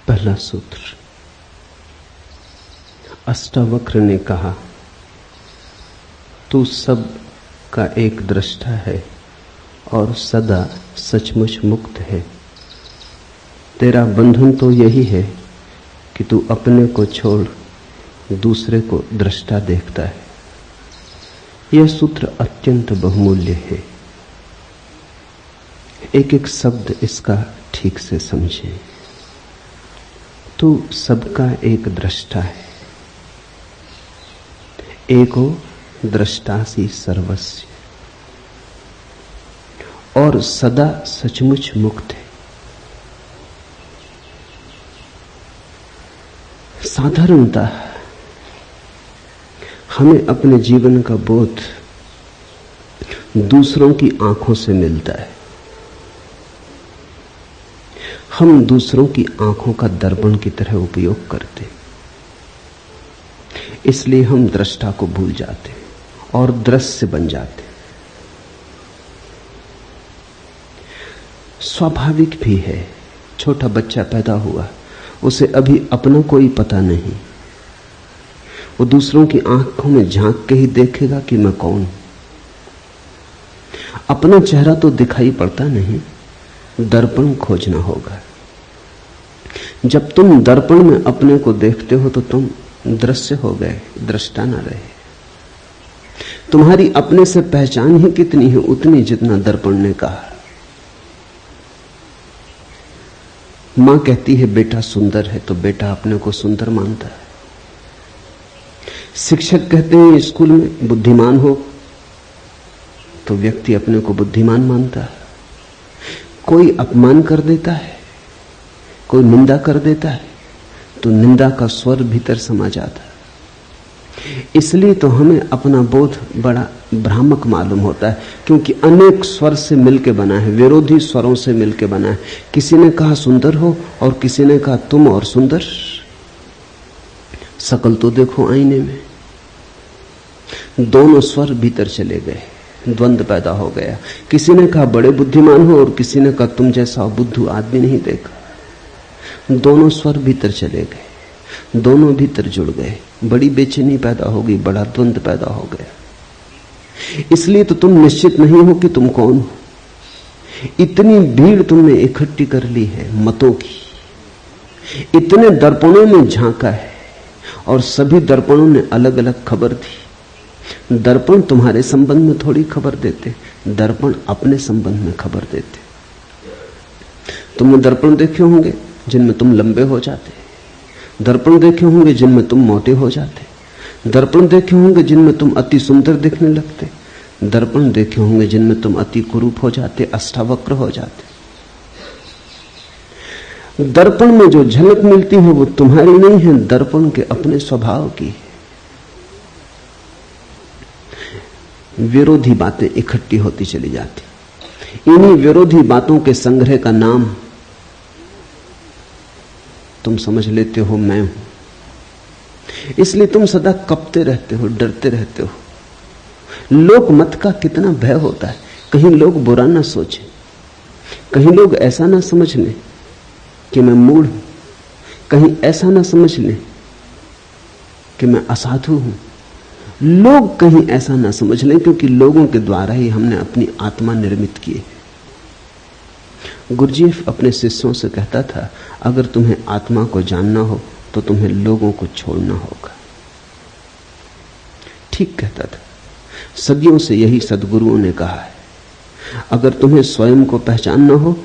पहला सूत्र। अष्टावक्र ने कहा, तू सब का एक दृष्टा है और सदा सचमुच मुक्त है। तेरा बंधन तो यही है कि तू अपने को छोड़ दूसरे को दृष्टा देखता है। यह सूत्र अत्यंत बहुमूल्य है। एक एक शब्द इसका ठीक से समझें। तू सबका एक दृष्टा है। एको दृष्टासी सर्वस्य, और सदा सचमुच मुक्त है। साधारणतः हमें अपने जीवन का बोध दूसरों की आंखों से मिलता है। हम दूसरों की आंखों का दर्पण की तरह उपयोग करते, इसलिए हम दृष्टा को भूल जाते और दृश्य बन जाते। स्वाभाविक भी है। छोटा बच्चा पैदा हुआ, उसे अभी अपना कोई पता नहीं। वो दूसरों की आंखों में झांक के ही देखेगा कि मैं कौन हूं। अपना चेहरा तो दिखाई पड़ता नहीं, दर्पण खोजना होगा। जब तुम दर्पण में अपने को देखते हो तो तुम दृश्य हो गए, दृष्टा ना रहे। तुम्हारी अपने से पहचान ही कितनी है, उतनी जितना दर्पण ने कहा। मां कहती है बेटा सुंदर है, तो बेटा अपने को सुंदर मानता है। शिक्षक कहते हैं स्कूल में बुद्धिमान हो, तो व्यक्ति अपने को बुद्धिमान मानता है। कोई अपमान कर देता है, कोई निंदा कर देता है, तो निंदा का स्वर भीतर समा जाता है। इसलिए तो हमें अपना बोध बड़ा भ्रामक मालूम होता है, क्योंकि अनेक स्वर से मिलकर बना है, विरोधी स्वरों से मिलकर बना है। किसी ने कहा सुंदर हो और किसी ने कहा तुम और सुंदर। शकल तो देखो आईने में, दोनों स्वर भीतर चले गए, द्वंद्व पैदा हो गया। किसी ने कहा बड़े बुद्धिमान हो और किसी ने कहा तुम जैसा बुद्धू आदमी नहीं देखा। दोनों स्वर भीतर चले गए, दोनों भीतर जुड़ गए। बड़ी बेचैनी पैदा हो गई, बड़ा द्वंद्व पैदा हो गया। इसलिए तो तुम निश्चित नहीं हो कि तुम कौन हो। इतनी भीड़ तुमने इकट्ठी कर ली है मतों की, इतने दर्पणों में झांका है और सभी दर्पणों ने अलग अलग खबर दी। दर्पण तुम्हारे संबंध में थोड़ी खबर देते, दर्पण अपने संबंध में खबर देते। तुमने दर्पण देखे होंगे जिनमें तुम लंबे हो जाते, दर्पण देखे होंगे जिनमें तुम मोटे हो जाते, दर्पण देखे होंगे जिनमें तुम अति सुंदर दिखने लगते, दर्पण देखे होंगे जिनमें तुम अति कुरूप हो जाते, अष्टावक्र हो जाते। दर्पण में जो झलक मिलती है वो तुम्हारी नहीं है, दर्पण के अपने स्वभाव की है। विरोधी बातें इकट्ठी होती चली जाती। इन्हीं विरोधी बातों के संग्रह का नाम तुम समझ लेते हो मैं हूं। इसलिए तुम सदा कपते रहते हो, डरते रहते हो। लोक मत का कितना भय होता है। कहीं लोग बुरा ना सोचे, कहीं लोग ऐसा ना समझ लें कि मैं मूढ़ हूं, कहीं ऐसा ना समझ लें कि मैं असाधु हूं। लोग कहीं ऐसा ना समझ लें, क्योंकि लोगों के द्वारा ही हमने अपनी आत्मा निर्मित की है। गुरुजीएफ अपने शिष्यों से कहता था, अगर तुम्हें आत्मा को जानना हो तो तुम्हें लोगों को छोड़ना होगा। ठीक कहता था। सदियों से यही सद्गुरुओं ने कहा है। अगर तुम्हें स्वयं को पहचानना हो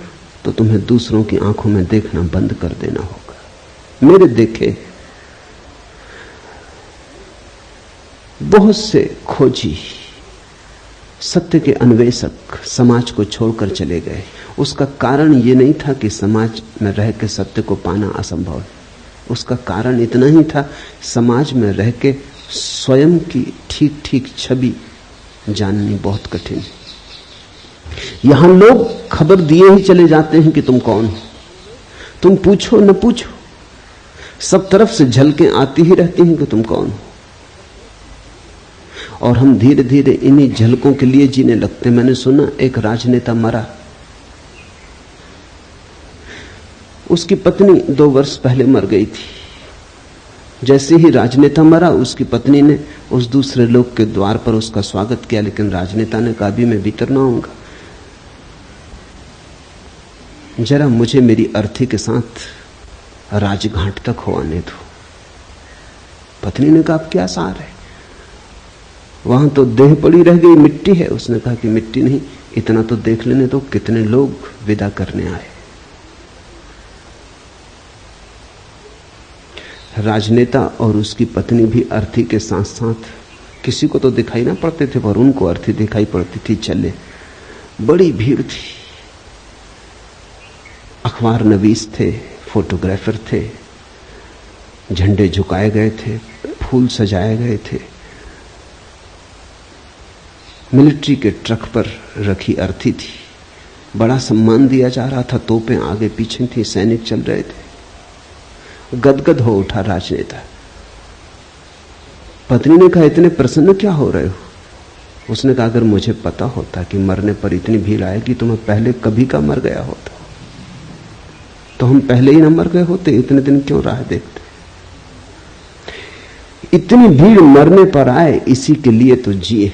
तो तुम्हें दूसरों की आंखों में देखना बंद कर देना होगा। मेरे देखे बहुत से खोजी, सत्य के अन्वेषक समाज को छोड़कर चले गए। उसका कारण यह नहीं था कि समाज में रह के सत्य को पाना असंभव है। उसका कारण इतना ही था, समाज में रह के स्वयं की ठीक ठीक छवि जाननी बहुत कठिन है। यहां लोग खबर दिए ही चले जाते हैं कि तुम कौन हो। तुम पूछो न पूछो, सब तरफ से झलकें आती ही रहती हैं कि तुम कौन हो। और हम धीरे धीरे इन्हीं झलकों के लिए जीने लगते। मैंने सुना एक राजनेता मरा, उसकी पत्नी 2 वर्ष पहले मर गई थी। जैसे ही राजनेता मरा, उसकी पत्नी ने उस दूसरे लोग के द्वार पर उसका स्वागत किया, लेकिन राजनेता ने कहा अभी मैं भीतर ना आऊंगा, जरा मुझे मेरी अर्थी के साथ राजघाट तक हो आने दो। पत्नी ने कहा अब क्या सार है, वहां तो देह पड़ी रह गई, मिट्टी है। उसने कहा कि मिट्टी नहीं, इतना तो देख लेने तो कितने लोग विदा करने आए। राजनेता और उसकी पत्नी भी अर्थी के साथ साथ, किसी को तो दिखाई ना पड़ते थे पर उनको अर्थी दिखाई पड़ती थी, चले। बड़ी भीड़ थी, अखबार नवीस थे, फोटोग्राफर थे, झंडे झुकाए गए थे, फूल सजाए गए थे, मिलिट्री के ट्रक पर रखी अर्थी थी, बड़ा सम्मान दिया जा रहा था, तोपें आगे पीछे थी, सैनिक चल रहे थे। गदगद हो उठा राजनेता। पत्नी ने कहा इतने प्रसन्न क्या हो रहे हो? उसने कहा अगर मुझे पता होता कि मरने पर इतनी भीड़ आएगी तो मैं पहले कभी का मर गया होता, तो हम पहले ही ना मर गए होते, इतने दिन क्यों राह देखते? इतनी भीड़ मरने पर आए, इसी के लिए तो जिए।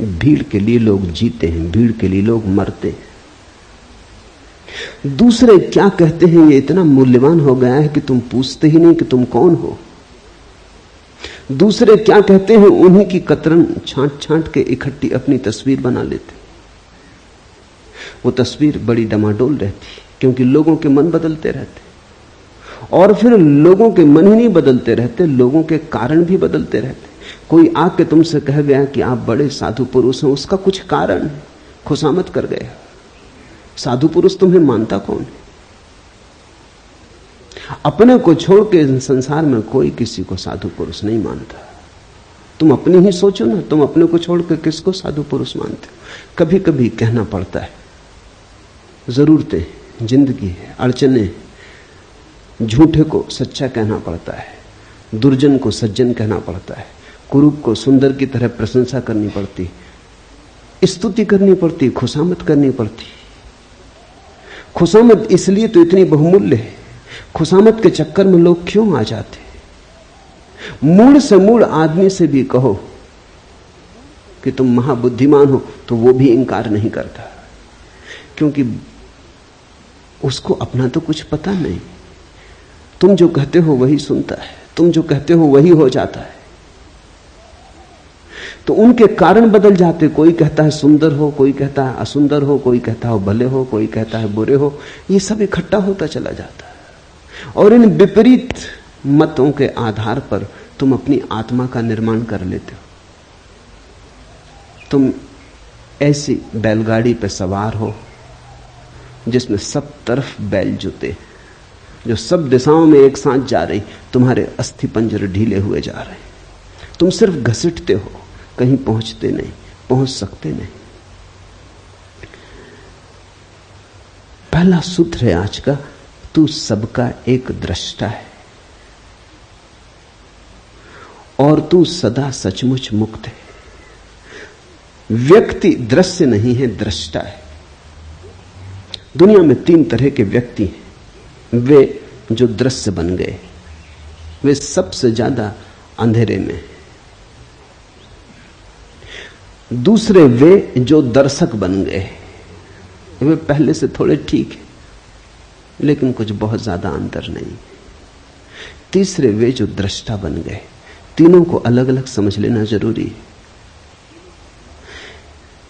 भीड़ के लिए लोग जीते हैं, भीड़ के लिए लोग मरते हैं। दूसरे क्या कहते हैं ये इतना मूल्यवान हो गया है कि तुम पूछते ही नहीं कि तुम कौन हो। दूसरे क्या कहते हैं उन्हीं की कतरन छांट छांट के इकट्ठी अपनी तस्वीर बना लेते। वो तस्वीर बड़ी डमाडोल रहती क्योंकि लोगों के मन बदलते रहते, और फिर लोगों के मन ही नहीं बदलते रहते, लोगों के कारण भी बदलते रहते। कोई आके तुमसे कह गया कि आप बड़े साधु पुरुष हैं, उसका कुछ कारण है, खुशामद कर गया। साधु पुरुष तुम्हें मानता कौन है? अपने को छोड़ के संसार में कोई किसी को साधु पुरुष नहीं मानता। तुम अपनी ही सोचो ना, तुम अपने को छोड़ के किसको साधु पुरुष मानते हो? कभी कभी कहना पड़ता है, जरूरतें, जिंदगी है, अड़चने, झूठे को सच्चा कहना पड़ता है, दुर्जन को सज्जन कहना पड़ता है, कुरूप को सुंदर की तरह प्रशंसा करनी पड़ती, स्तुति करनी पड़ती, खुशामद करनी पड़ती। खुशामद इसलिए तो इतनी बहुमूल्य है। खुशामद के चक्कर में लोग क्यों आ जाते? मूल से मूल आदमी से भी कहो कि तुम महाबुद्धिमान हो तो वो भी इंकार नहीं करता, क्योंकि उसको अपना तो कुछ पता नहीं। तुम जो कहते हो वही सुनता है, तुम जो कहते हो वही हो जाता है। तो उनके कारण बदल जाते। कोई कहता है सुंदर हो, कोई कहता है असुंदर हो, कोई कहता है भले हो, कोई कहता है बुरे हो। ये सब इकट्ठा होता चला जाता है और इन विपरीत मतों के आधार पर तुम अपनी आत्मा का निर्माण कर लेते हो। तुम ऐसी बैलगाड़ी पे सवार हो जिसमें सब तरफ बैल जुते, जो सब दिशाओं में एक साथ जा रही, तुम्हारे अस्थि पंजर ढीले हुए जा रहे, तुम सिर्फ घसीटते हो, कहीं पहुंचते नहीं, पहुंच सकते नहीं। पहला सूत्र है आज का, तू सबका एक दृष्टा है और तू सदा सचमुच मुक्त है। व्यक्ति दृश्य नहीं है, दृष्टा है। दुनिया में 3 तरह के व्यक्ति हैं। वे जो दृश्य बन गए, वे सबसे ज्यादा अंधेरे में हैं। दूसरे वे जो दर्शक बन गए, वे पहले से थोड़े ठीक है लेकिन कुछ बहुत ज्यादा अंतर नहीं। तीसरे वे जो दृष्टा बन गए। तीनों को अलग अलग समझ लेना जरूरी है।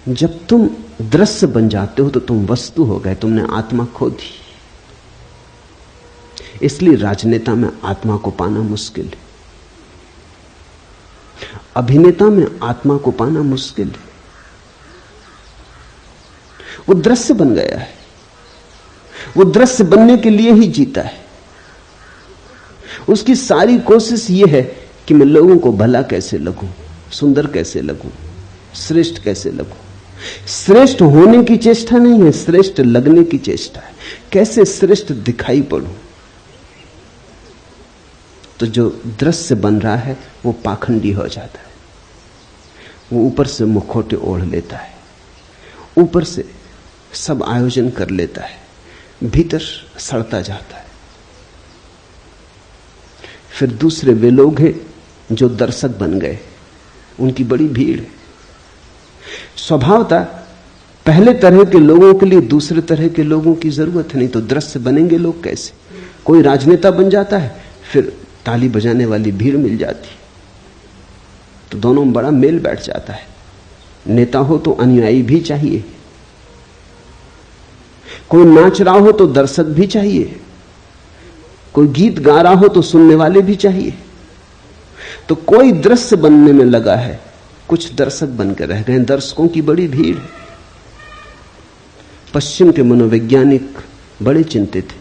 जब तुम दृश्य बन जाते हो तो तुम वस्तु हो गए, तुमने आत्मा खो दी। इसलिए राजनेता में आत्मा को पाना मुश्किल है, अभिनेता में आत्मा को पाना मुश्किल है। वो दृश्य बन गया है, वो दृश्य बनने के लिए ही जीता है। उसकी सारी कोशिश ये है कि मैं लोगों को भला कैसे लगूं, सुंदर कैसे लगूं, श्रेष्ठ कैसे लगूं। श्रेष्ठ होने की चेष्टा नहीं है, श्रेष्ठ लगने की चेष्टा है। कैसे श्रेष्ठ दिखाई पड़ूं। तो जो दृश्य बन रहा है वो पाखंडी हो जाता है। वो ऊपर से मुखौटे ओढ़ लेता है, ऊपर से सब आयोजन कर लेता है, भीतर सड़ता जाता है। फिर दूसरे वे लोग हैं जो दर्शक बन गए, उनकी बड़ी भीड़ है। स्वभावतः पहले तरह के लोगों के लिए दूसरे तरह के लोगों की जरूरत नहीं, तो दृश्य बनेंगे लोग कैसे? कोई राजनेता बन जाता है, फिर ताली बजाने वाली भीड़ मिल जाती, तो दोनों में बड़ा मेल बैठ जाता है। नेता हो तो अनुयायी भी चाहिए, कोई नाच रहा हो तो दर्शक भी चाहिए, कोई गीत गा रहा हो तो सुनने वाले भी चाहिए। तो कोई दृश्य बनने में लगा है, कुछ दर्शक बनकर रह गए। दर्शकों की बड़ी भीड़ है। पश्चिम के मनोवैज्ञानिक बड़े चिंतित थे,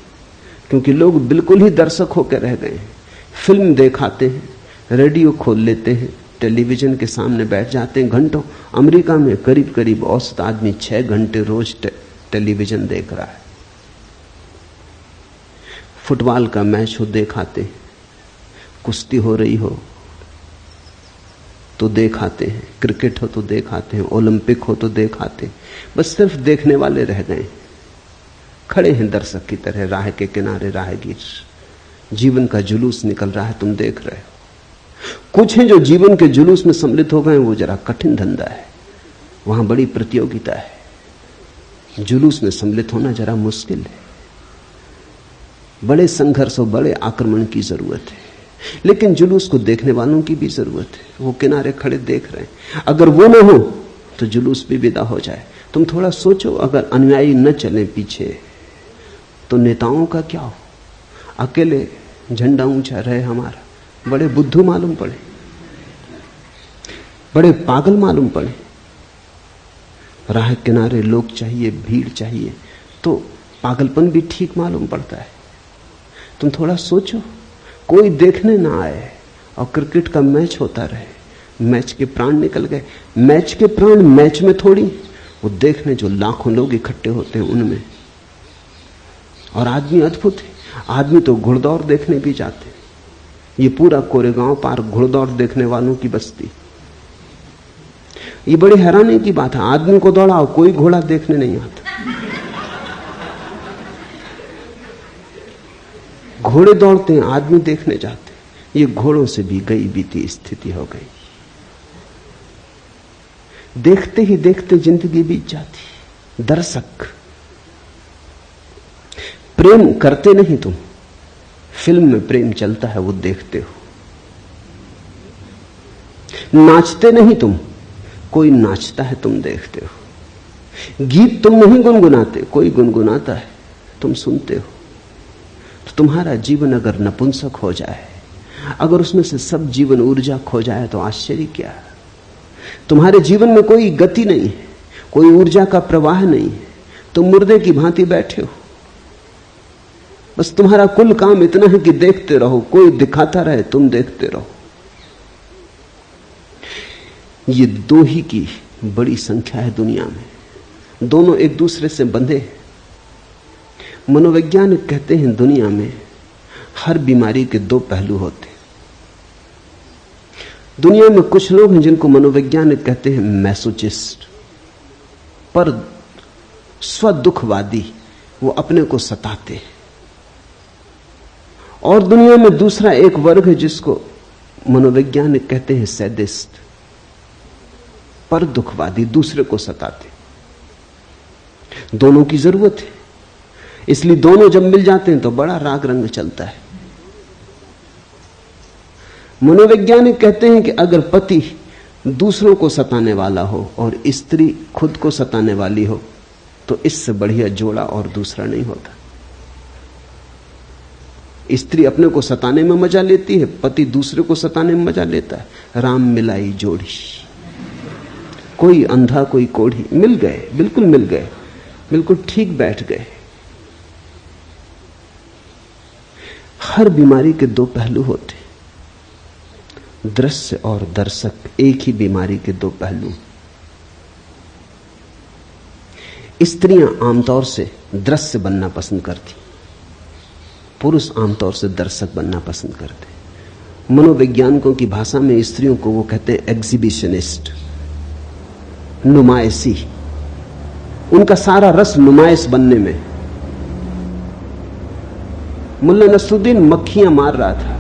क्योंकि लोग बिल्कुल ही दर्शक होकर रह गए हैं। फिल्म देखाते हैं, रेडियो खोल लेते हैं, टेलीविजन के सामने बैठ जाते हैं घंटों। अमेरिका में करीब करीब औसत आदमी 6 घंटे रोज टेलीविजन देख रहा है। फुटबॉल का मैच हो देखाते, कुश्ती हो रही हो तो देखाते हैं, क्रिकेट हो तो देखाते हैं, ओलंपिक हो तो देखाते हैं। बस सिर्फ देखने वाले रह गए, खड़े हैं दर्शक की तरह राह के किनारे राहगीर। जीवन का जुलूस निकल रहा है, तुम देख रहे हो। कुछ हैं जो जीवन के जुलूस में सम्मिलित हो गए, वो जरा कठिन धंधा है, वहां बड़ी प्रतियोगिता है। जुलूस में सम्मिलित होना जरा मुश्किल है, बड़े संघर्ष और बड़े आक्रमण की जरूरत है। लेकिन जुलूस को देखने वालों की भी जरूरत है, वो किनारे खड़े देख रहे हैं। अगर वो न हो तो जुलूस भी विदा हो जाए। तुम थोड़ा सोचो, अगर अनुयायी न चले पीछे तो नेताओं का क्या हो? अकेले झंडा ऊंचा रहे हमारा, बड़े बुद्धू मालूम पड़े, बड़े पागल मालूम पड़े। राह किनारे लोग चाहिए, भीड़ चाहिए, तो पागलपन भी ठीक मालूम पड़ता है। तुम थोड़ा सोचो, कोई देखने ना आए और क्रिकेट का मैच होता रहे, मैच के प्राण निकल गए। मैच के प्राण मैच में थोड़ी, वो देखने जो लाखों लोग इकट्ठे होते हैं उनमें। और आदमी अद्भुत है, आदमी तो घुड़दौड़ देखने भी जाते हैं। ये पूरा कोरेगांव पार्क घुड़दौड़ देखने वालों की बस्ती। ये बड़ी हैरानी की बात है, आदमी को दौड़ाओ, कोई घोड़ा देखने नहीं आता। घोड़े दौड़ते हैं, आदमी देखने जाते हैं। ये घोड़ों से भी गई बीती स्थिति हो गई। देखते ही देखते जिंदगी बीत जाती। दर्शक, प्रेम करते नहीं तुम, फिल्म में प्रेम चलता है वो देखते हो। नाचते नहीं तुम, कोई नाचता है तुम देखते हो। गीत तुम नहीं गुनगुनाते, कोई गुनगुनाता है तुम सुनते हो। तो तुम्हारा जीवन अगर नपुंसक हो जाए, अगर उसमें से सब जीवन ऊर्जा खो जाए, तो आश्चर्य क्या है? तुम्हारे जीवन में कोई गति नहीं है, कोई ऊर्जा का प्रवाह नहीं है, तुम मुर्दे की भांति बैठे हो। बस तुम्हारा कुल काम इतना है कि देखते रहो, कोई दिखाता रहे, तुम देखते रहो। ये दो ही की बड़ी संख्या है दुनिया में, दोनों एक दूसरे से बंधे हैं। मनोवैज्ञानिक कहते हैं दुनिया में हर बीमारी के 2 पहलू होते हैं। दुनिया में कुछ लोग हैं जिनको मनोवैज्ञानिक कहते हैं मैसोचिस्ट, पर स्वदुखवादी, वो अपने को सताते हैं। और दुनिया में दूसरा एक वर्ग है जिसको मनोवैज्ञानिक कहते हैं सैडिस्ट, पर दुखवादी, दूसरे को सताते। दोनों की जरूरत है, इसलिए दोनों जब मिल जाते हैं तो बड़ा राग रंग चलता है। मनोवैज्ञानिक कहते हैं कि अगर पति दूसरों को सताने वाला हो और स्त्री खुद को सताने वाली हो, तो इससे बढ़िया जोड़ा और दूसरा नहीं होता। स्त्री अपने को सताने में मजा लेती है, पति दूसरे को सताने में मजा लेता है। राम मिलाई जोड़ी, कोई अंधा कोई कोढ़ी, मिल गए, बिल्कुल मिल गए, बिल्कुल ठीक बैठ गए। हर बीमारी के 2 पहलू होते, दृश्य और दर्शक एक ही बीमारी के 2 पहलू। स्त्रियां आमतौर से दृश्य बनना पसंद करती, पुरुष आमतौर से दर्शक बनना पसंद करते। मनोवैज्ञानिकों की भाषा में स्त्रियों को वो कहते हैं एग्जिबिशनिस्ट, नुमाइशी। उनका सारा रस नुमाइश बनने में। मुल्ला नसरुद्दीन मक्खियां मार रहा था,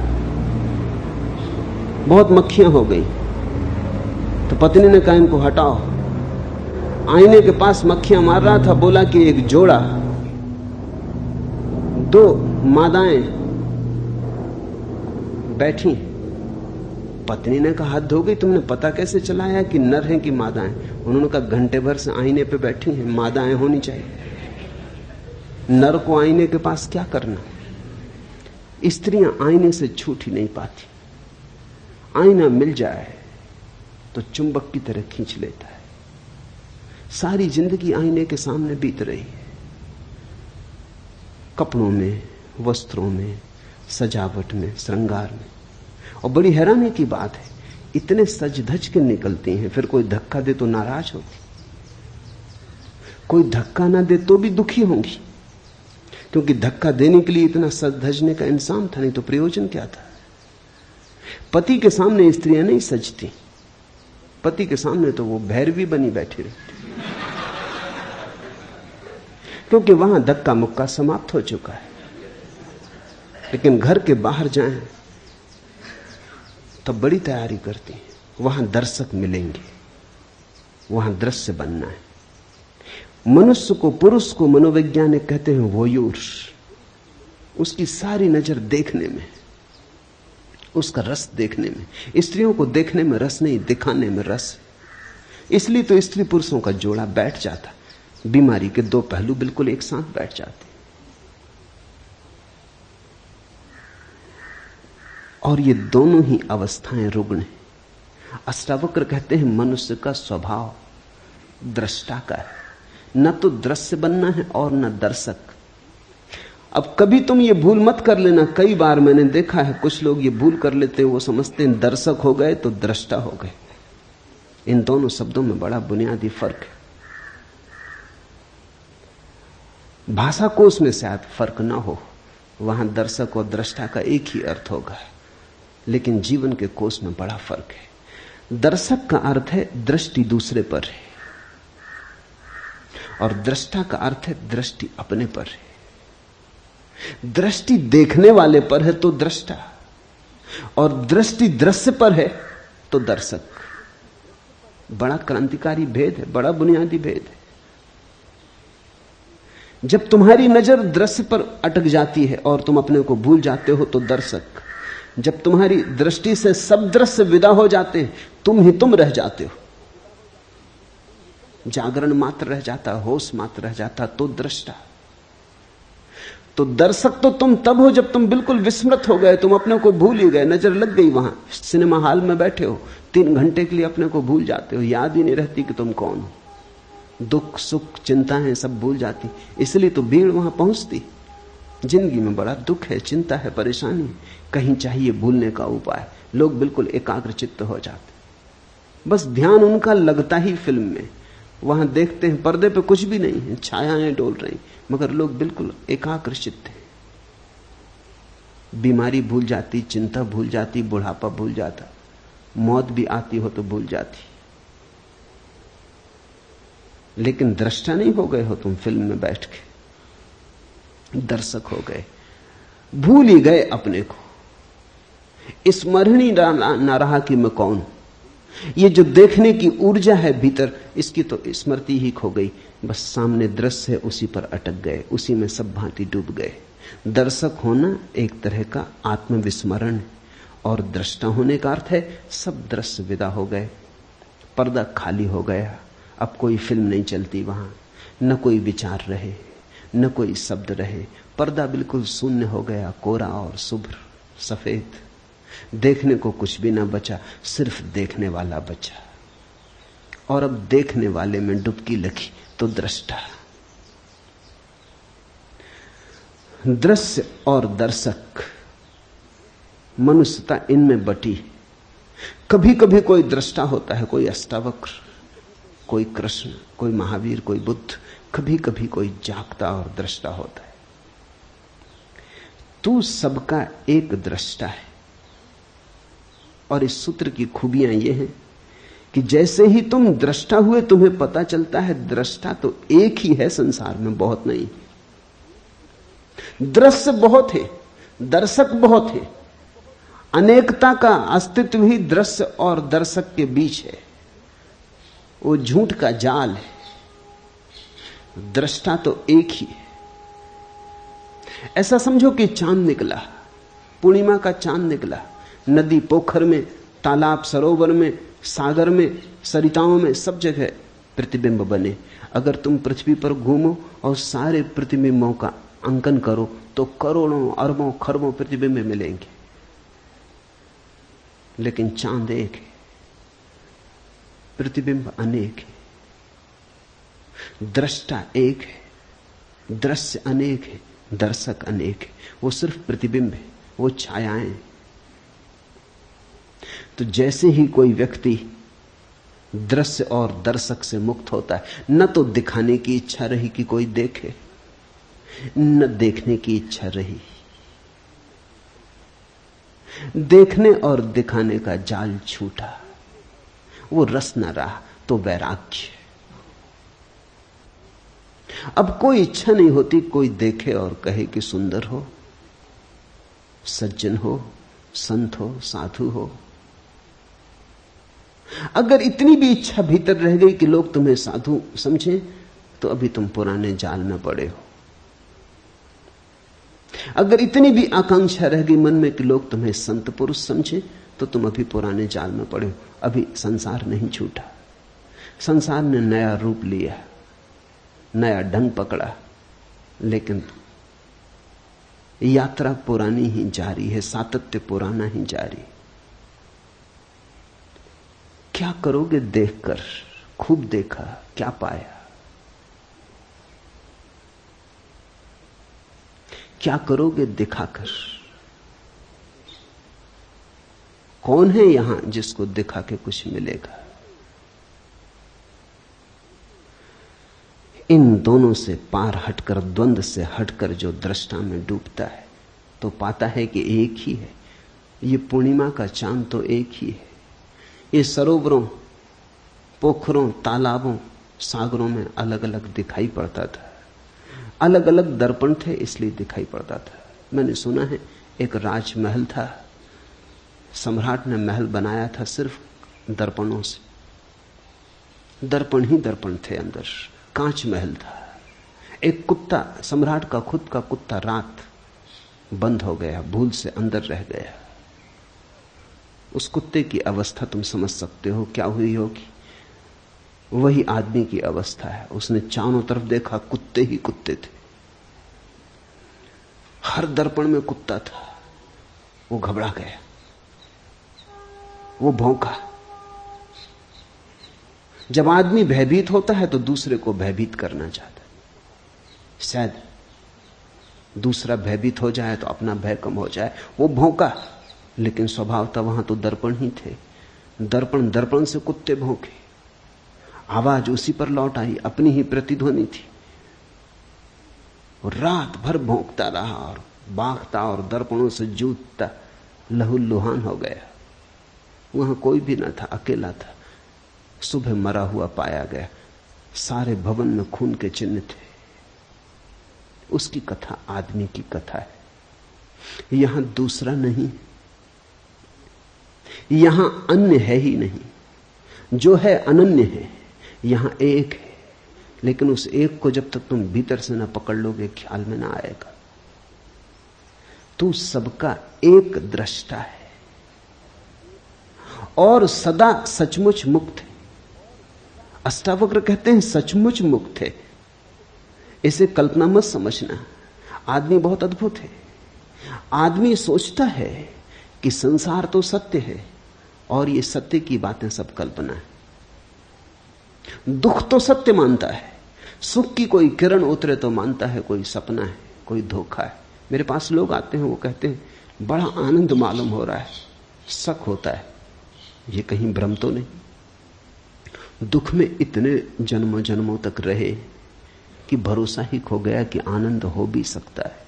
बहुत मक्खियां हो गई, तो पत्नी ने कहा इनको हटाओ। आईने के पास मक्खियां मार रहा था, बोला कि एक जोड़ा, दो मादाएं बैठी। पत्नी ने कहा हद हो गई, तुमने पता कैसे चलाया कि नर हैं कि मादाएं? उन्होंने कहा घंटे भर से आईने पे बैठी हैं, मादाएं होनी चाहिए, नर को आईने के पास क्या करना? स्त्रियां आईने से छूट ही नहीं पाती, आईना मिल जाए तो चुंबक की तरह खींच लेता है। सारी जिंदगी आईने के सामने बीत रही है, कपड़ों में, वस्त्रों में, सजावट में, श्रृंगार में। और बड़ी हैरानी की बात है, इतने सज धज के निकलती हैं, फिर कोई धक्का दे तो नाराज होती, कोई धक्का ना दे तो भी दुखी होंगी, क्योंकि धक्का देने के लिए इतना सज धजने का इंसान था, नहीं तो प्रयोजन क्या था? पति के सामने स्त्रियां नहीं सजती, पति के सामने तो वो भैरवी बनी बैठी रहती, क्योंकि वहां धक्का मुक्का समाप्त हो चुका है। लेकिन घर के बाहर जाएं तब बड़ी तैयारी करती हैं, वहां दर्शक मिलेंगे, वहां दृश्य बनना है। मनुष्य को, पुरुष को मनोवैज्ञानिक कहते हैं वोयूर। उसकी सारी नजर देखने में, उसका रस देखने में। स्त्रियों को देखने में रस नहीं, दिखाने में रस। इसलिए तो स्त्री पुरुषों का जोड़ा बैठ जाता, बीमारी के दो पहलू बिल्कुल एक साथ बैठ जाते। और ये दोनों ही अवस्थाएं रुग्ण हैं। अष्टावक्र कहते हैं मनुष्य का स्वभाव दृष्टा का है, न तो दृश्य बनना है और न दर्शक। अब कभी तुम ये भूल मत कर लेना, कई बार मैंने देखा है कुछ लोग ये भूल कर लेते हैं, वो समझते हैं दर्शक हो गए तो दृष्टा हो गए। इन दोनों शब्दों में बड़ा बुनियादी फर्क है। भाषा कोश में शायद फर्क ना हो, वहां दर्शक और दृष्टा का एक ही अर्थ होगा, लेकिन जीवन के कोश में बड़ा फर्क है। दर्शक का अर्थ है दृष्टि दूसरे पर है, और दृष्टा का अर्थ है दृष्टि अपने पर है। दृष्टि देखने वाले पर है तो दृष्टा, और दृष्टि दृश्य पर है तो दर्शक। बड़ा क्रांतिकारी भेद है, बड़ा बुनियादी भेद है। जब तुम्हारी नजर दृश्य पर अटक जाती है और तुम अपने को भूल जाते हो तो दर्शक। जब तुम्हारी दृष्टि से सब दृश्य विदा हो जाते हैं, तुम ही तुम रह जाते हो, जागरण मात्र रह जाता, होश मात्र रह जाता, तो दृष्टा। तो दर्शक तो तुम तब हो जब तुम बिल्कुल विस्मृत हो गए, तुम अपने को भूल ही गए, नजर लग गई। वहां सिनेमा हॉल में बैठे हो, 3 घंटे के लिए अपने को भूल जाते हो, याद ही नहीं रहती कि तुम कौन हो। दुख सुख चिंताएं सब भूल जाती, इसलिए तो भीड़ वहां पहुंचती। जिंदगी में बड़ा दुख है, चिंता है, परेशानी है, कहीं चाहिए भूलने का उपाय। लोग बिल्कुल एकाग्र चित्त हो जाते, बस ध्यान उनका लगता ही फिल्म में। वहां देखते हैं पर्दे पे कुछ भी नहीं है, छायाएं डोल रही, मगर लोग बिल्कुल एकाग्र चित्त हैं। बीमारी भूल जाती, चिंता भूल जाती, बुढ़ापा भूल जाता, मौत भी आती हो तो भूल जाती। लेकिन दृष्टा नहीं हो गए हो तुम फिल्म में बैठ के, दर्शक हो गए, भूल ही गए अपने को। स्मरण ही ना रहा कि मैं कौन हूं। ये जो देखने की ऊर्जा है भीतर, इसकी तो स्मृति ही खो गई। बस सामने दृश्य है, उसी पर अटक गए, उसी में सब भांति डूब गए। दर्शक होना एक तरह का आत्मविस्मरण है, और दृष्टा होने का अर्थ है सब दृश्य विदा हो गए, पर्दा खाली हो गया, अब कोई फिल्म नहीं चलती वहां, न कोई विचार रहे, न कोई शब्द रहे, पर्दा बिल्कुल शून्य हो गया, कोरा और शुभ्र सफेद। देखने को कुछ भी ना बचा, सिर्फ देखने वाला बचा। और अब देखने वाले में डुबकी लगी तो दृष्टा। दृश्य और दर्शक, मनुष्यता इनमें बटी। कभी कभी कोई दृष्टा होता है, कोई अष्टावक्र, कोई कृष्ण, कोई महावीर, कोई बुद्ध। कभी कभी कोई जागता और दृष्टा होता है। तू सबका एक दृष्टा है। और इस सूत्र की खूबियां ये हैं कि जैसे ही तुम दृष्टा हुए, तुम्हें पता चलता है दृष्टा तो एक ही है संसार में, बहुत नहीं। दृश्य बहुत है, दर्शक बहुत है। अनेकता का अस्तित्व ही दृश्य और दर्शक के बीच है। वो झूठ का जाल है। दृष्टा तो एक ही है। ऐसा समझो कि चांद निकला, पूर्णिमा का चांद निकला, नदी पोखर में, तालाब सरोवर में, सागर में, सरिताओं में, सब जगह प्रतिबिंब बने। अगर तुम पृथ्वी पर घूमो और सारे प्रतिबिंबों का अंकन करो तो करोड़ों अरबों खरबों प्रतिबिंब मिलेंगे, लेकिन चांद एक है, प्रतिबिंब अनेक है। दृष्टा एक है, दृश्य अनेक है, दर्शक अनेक है। वो सिर्फ प्रतिबिंब है, वो छायाएं हैं। तो जैसे ही कोई व्यक्ति दृश्य और दर्शक से मुक्त होता है, न तो दिखाने की इच्छा रही कि कोई देखे, न देखने की इच्छा रही। देखने और दिखाने का जाल छूटा, वो रस न रहा, तो वैराग्य। अब कोई इच्छा नहीं होती कोई देखे और कहे कि सुंदर हो, सज्जन हो, संत हो, साधु हो। अगर इतनी भी इच्छा भीतर रह गई कि लोग तुम्हें साधु समझें, तो अभी तुम पुराने जाल में पड़े हो। अगर इतनी भी आकांक्षा रह गई मन में कि लोग तुम्हें संत पुरुष समझें, तो तुम अभी पुराने जाल में पड़े हो। अभी संसार नहीं छूटा। संसार ने नया रूप लिया, नया ढंग पकड़ा, लेकिन यात्रा पुरानी ही जारी है, सातत्य पुराना ही जारी। क्या करोगे देखकर? खूब देखा, क्या पाया? क्या करोगे दिखाकर? कौन है यहां जिसको दिखा के कुछ मिलेगा? इन दोनों से पार हटकर, द्वंद से हटकर जो दृष्टा में डूबता है, तो पाता है कि एक ही है। ये पूर्णिमा का चांद तो एक ही है। ये सरोवरों, पोखरों, तालाबों, सागरों में अलग अलग दिखाई पड़ता था। अलग अलग दर्पण थे, इसलिए दिखाई पड़ता था। मैंने सुना है एक राजमहल था, सम्राट ने महल बनाया था सिर्फ दर्पणों से। दर्पण ही दर्पण थे अंदर, कांच महल था। एक कुत्ता, सम्राट का खुद का कुत्ता, रात बंद हो गया, भूल से अंदर रह गया। उस कुत्ते की अवस्था तुम समझ सकते हो क्या हुई होगी। वही आदमी की अवस्था है। उसने चारों तरफ देखा, कुत्ते ही कुत्ते थे, हर दर्पण में कुत्ता था। वो घबरा गया, वो भौंका। जब आदमी भयभीत होता है तो दूसरे को भयभीत करना चाहता है। शायद दूसरा भयभीत हो जाए तो अपना भय कम हो जाए। वो भौंका, लेकिन स्वभाव था वहां तो दर्पण ही थे। दर्पण दर्पण से कुत्ते भौंके, आवाज उसी पर लौट आई, अपनी ही प्रतिध्वनि थी। रात भर भौंकता रहा और बांकता और दर्पणों से जूझता, लहूलुहान हो गया। वहां कोई भी न था, अकेला था। सुबह मरा हुआ पाया गया। सारे भवन में खून के चिन्ह थे। उसकी कथा आदमी की कथा है। यहां दूसरा नहीं, यहां अन्य है ही नहीं। जो है अनन्य है। यहां एक है, लेकिन उस एक को जब तक तुम भीतर से ना पकड़ लोगे, ख्याल में ना आएगा। तू सबका एक दृष्टा है और सदा सचमुच मुक्त है। अष्टावक्र कहते हैं सचमुच मुक्त है। इसे कल्पना मत समझना। आदमी बहुत अद्भुत है। आदमी सोचता है कि संसार तो सत्य है और ये सत्य की बातें सब कल्पना है। दुख तो सत्य मानता है, सुख की कोई किरण उतरे तो मानता है कोई सपना है, कोई धोखा है। मेरे पास लोग आते हैं, वो कहते हैं बड़ा आनंद मालूम हो रहा है। शक होता है ये कहीं भ्रम तो नहीं। दुख में इतने जन्मों जन्मों तक रहे कि भरोसा ही खो गया कि आनंद हो भी सकता है।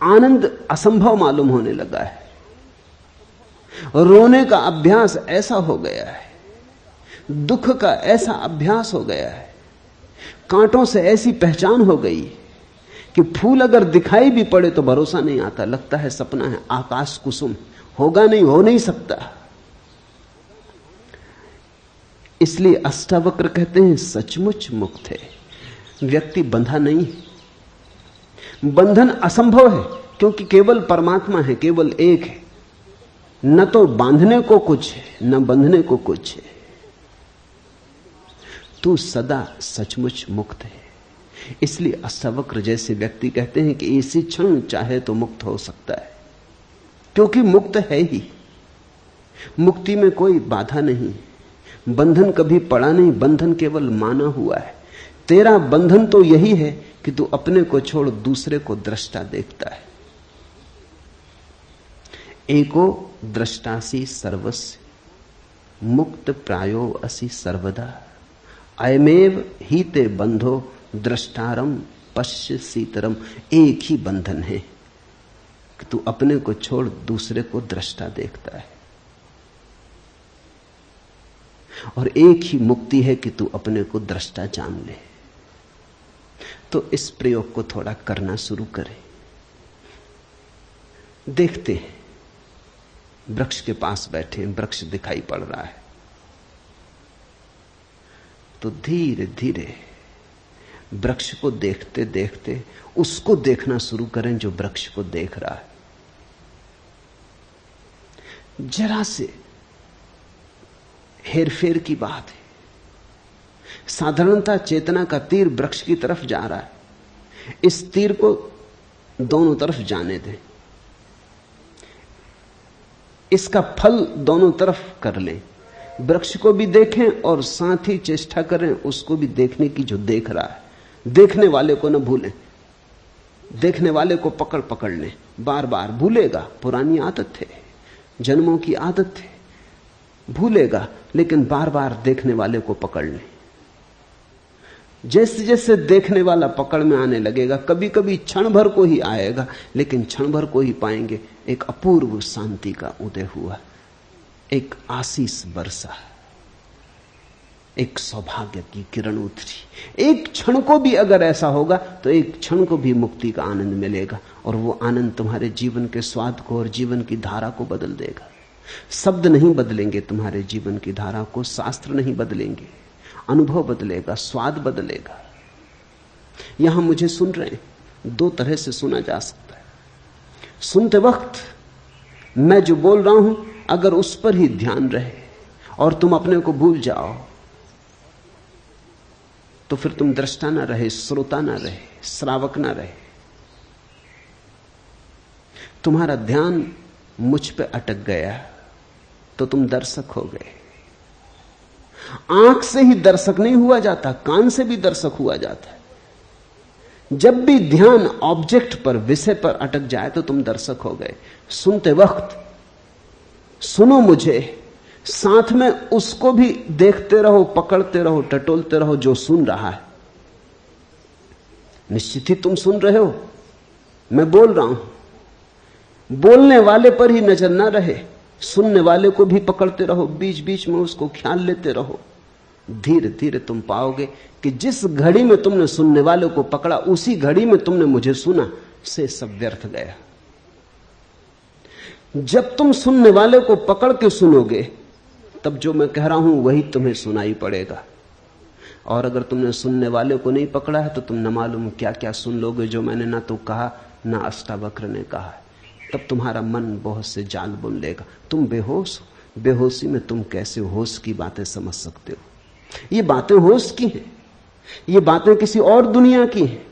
आनंद असंभव मालूम होने लगा है। रोने का अभ्यास ऐसा हो गया है, दुख का ऐसा अभ्यास हो गया है, कांटों से ऐसी पहचान हो गई कि फूल अगर दिखाई भी पड़े तो भरोसा नहीं आता, लगता है सपना है, आकाश कुसुम, होगा नहीं, हो नहीं सकता। इसलिए अष्टावक्र कहते हैं सचमुच मुक्त है, व्यक्ति बंधा नहीं है। बंधन असंभव है क्योंकि केवल परमात्मा है, केवल एक है। न तो बांधने को कुछ है, न बंधने को कुछ है। तू सदा सचमुच मुक्त है। इसलिए अष्टावक्र जैसे व्यक्ति कहते हैं कि इसी क्षण चाहे तो मुक्त हो सकता है, क्योंकि मुक्त है ही। मुक्ति में कोई बाधा नहीं, बंधन कभी पड़ा नहीं, बंधन केवल माना हुआ है। तेरा बंधन तो यही है कि तू अपने को छोड़ दूसरे को दृष्टा देखता है। एको दृष्टासी सर्वस्य मुक्त प्रायो असि सर्वदा अयमेव ही ते बंधो दृष्टारम पश्य सीतरम। एक ही बंधन है कि तू अपने को छोड़ दूसरे को दृष्टा देखता है, और एक ही मुक्ति है कि तू अपने को दृष्टा जान ले। तो इस प्रयोग को थोड़ा करना शुरू करें। देखते हैं, वृक्ष के पास बैठे, वृक्ष दिखाई पड़ रहा है, तो धीरे धीरे वृक्ष को देखते देखते उसको देखना शुरू करें जो वृक्ष को देख रहा है। जरा से हेरफेर की बात है। साधारणता चेतना का तीर वृक्ष की तरफ जा रहा है, इस तीर को दोनों तरफ जाने दें, इसका फल दोनों तरफ कर लें। वृक्ष को भी देखें और साथ ही चेष्टा करें उसको भी देखने की जो देख रहा है। देखने वाले को न भूलें, देखने वाले को पकड़ पकड़ लें, बार बार भूलेगा, पुरानी आदत है, जन्मों की आदत है, भूलेगा, लेकिन बार बार देखने वाले को पकड़ लें। जैसे जैसे देखने वाला पकड़ में आने लगेगा, कभी कभी क्षण भर को ही आएगा, लेकिन क्षण भर को ही पाएंगे एक अपूर्व शांति का उदय हुआ, एक आशीष बरसा, एक सौभाग्य की किरण उतरी। एक क्षण को भी अगर ऐसा होगा तो एक क्षण को भी मुक्ति का आनंद मिलेगा, और वो आनंद तुम्हारे जीवन के स्वाद को और जीवन की धारा को बदल देगा। शब्द नहीं बदलेंगे तुम्हारे जीवन की धारा को, शास्त्र नहीं बदलेंगे, अनुभव बदलेगा, स्वाद बदलेगा। यहां मुझे सुन रहे हैं, दो तरह से सुना जा सकता है। सुनते वक्त मैं जो बोल रहा हूं अगर उस पर ही ध्यान रहे और तुम अपने को भूल जाओ तो फिर तुम दृष्टा ना रहे, श्रोता ना रहे, श्रावक ना रहे। तुम्हारा ध्यान मुझ पे अटक गया तो तुम दर्शक हो गए। आंख से ही दर्शक नहीं हुआ जाता, कान से भी दर्शक हुआ जाता है। जब भी ध्यान ऑब्जेक्ट पर, विषय पर अटक जाए तो तुम दर्शक हो गए। सुनते वक्त सुनो मुझे, साथ में उसको भी देखते रहो, पकड़ते रहो, टटोलते रहो जो सुन रहा है। निश्चित ही तुम सुन रहे हो, मैं बोल रहा हूं। बोलने वाले पर ही नजर ना रहे, सुनने वाले को भी पकड़ते रहो, बीच बीच में उसको ख्याल लेते रहो। धीरे धीरे तुम पाओगे कि जिस घड़ी में तुमने सुनने वाले को पकड़ा, उसी घड़ी में तुमने मुझे सुना, से सब व्यर्थ गया। जब तुम सुनने वाले को पकड़ के सुनोगे तब जो मैं कह रहा हूं वही तुम्हें सुनाई पड़ेगा। और अगर तुमने सुनने वाले को नहीं पकड़ा है तो तुम न मालूम क्या क्या सुन लोगे जो मैंने ना तो कहा ना अष्टावक्र ने कहा। तब तुम्हारा मन बहुत से जाल बुन लेगा, तुम बेहोश हो। बेहोशी में तुम कैसे होश की बातें समझ सकते हो? ये बातें होश की हैं, ये बातें किसी और दुनिया की हैं।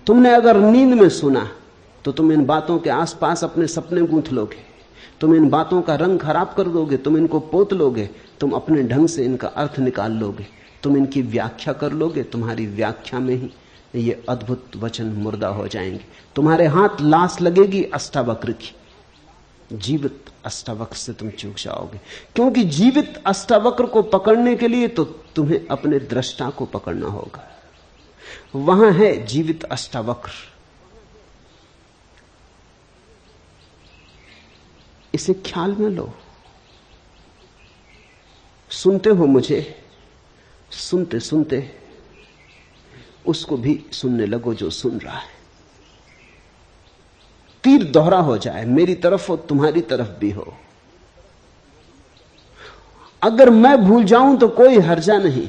तुमने अगर नींद में सुना तो तुम इन बातों के आसपास अपने सपने गूंथ लोगे, तुम इन बातों का रंग खराब कर दोगे, तुम इनको पोत लोगे, तुम अपने ढंग से इनका अर्थ निकाल लोगे, तुम इनकी व्याख्या कर लोगे। तुम्हारी व्याख्या में ही ये अद्भुत वचन मुर्दा हो जाएंगे। तुम्हारे हाथ लाश लगेगी अष्टावक्र की, जीवित अष्टावक्र से तुम चूक जाओगे। क्योंकि जीवित अष्टावक्र को पकड़ने के लिए तो तुम्हें अपने दृष्टा को पकड़ना होगा। वहां है जीवित अष्टावक्र। इसे ख्याल में लो। सुनते हो मुझे, सुनते सुनते उसको भी सुनने लगो जो सुन रहा है। तीर दोहरा हो जाए, मेरी तरफ हो तुम्हारी तरफ भी हो। अगर मैं भूल जाऊं तो कोई हर्जा नहीं,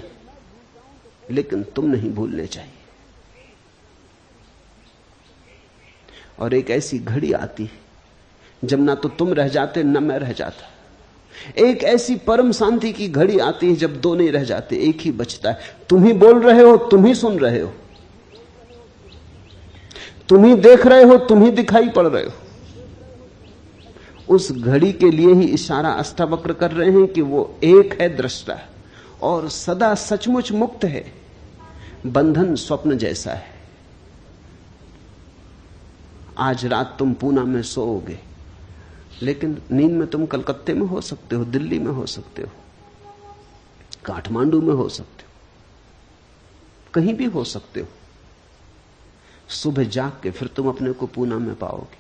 लेकिन तुम नहीं भूलने चाहिए। और एक ऐसी घड़ी आती है जब ना तो तुम रह जाते न मैं रह जाता। एक ऐसी परम शांति की घड़ी आती है जब दो नहीं रह जाते, एक ही बचता है। तुम ही बोल रहे हो, तुम ही सुन रहे हो, तुम ही देख रहे हो, तुम ही दिखाई पड़ रहे हो। उस घड़ी के लिए ही इशारा अष्टावक्र कर रहे हैं कि वो एक है दृष्टा और सदा सचमुच मुक्त है। बंधन स्वप्न जैसा है। आज रात तुम पूना में सोओगे, लेकिन नींद में तुम कलकत्ते में हो सकते हो, दिल्ली में हो सकते हो, काठमांडू में हो सकते हो, कहीं भी हो सकते हो। सुबह जाग के फिर तुम अपने को पूना में पाओगे।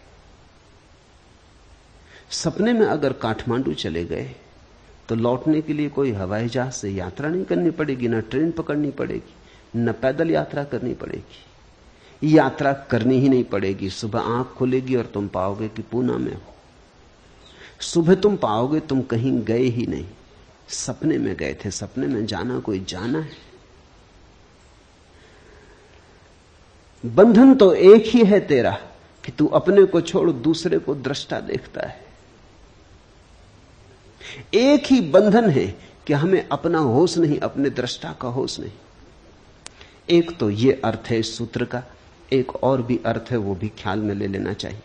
सपने में अगर काठमांडू चले गए तो लौटने के लिए कोई हवाई जहाज से यात्रा नहीं करनी पड़ेगी, न ट्रेन पकड़नी पड़ेगी, न पैदल यात्रा करनी पड़ेगी। यात्रा करनी ही नहीं पड़ेगी। सुबह आंख खुलेगी और तुम पाओगे कि पूना में हो। सुबह तुम पाओगे तुम कहीं गए ही नहीं, सपने में गए थे। सपने में जाना कोई जाना है। बंधन तो एक ही है तेरा कि तू अपने को छोड़ दूसरे को दृष्टा देखता है। एक ही बंधन है कि हमें अपना होश नहीं, अपने दृष्टा का होश नहीं। एक तो यह अर्थ है इस सूत्र का, एक और भी अर्थ है, वो भी ख्याल में ले लेना चाहिए।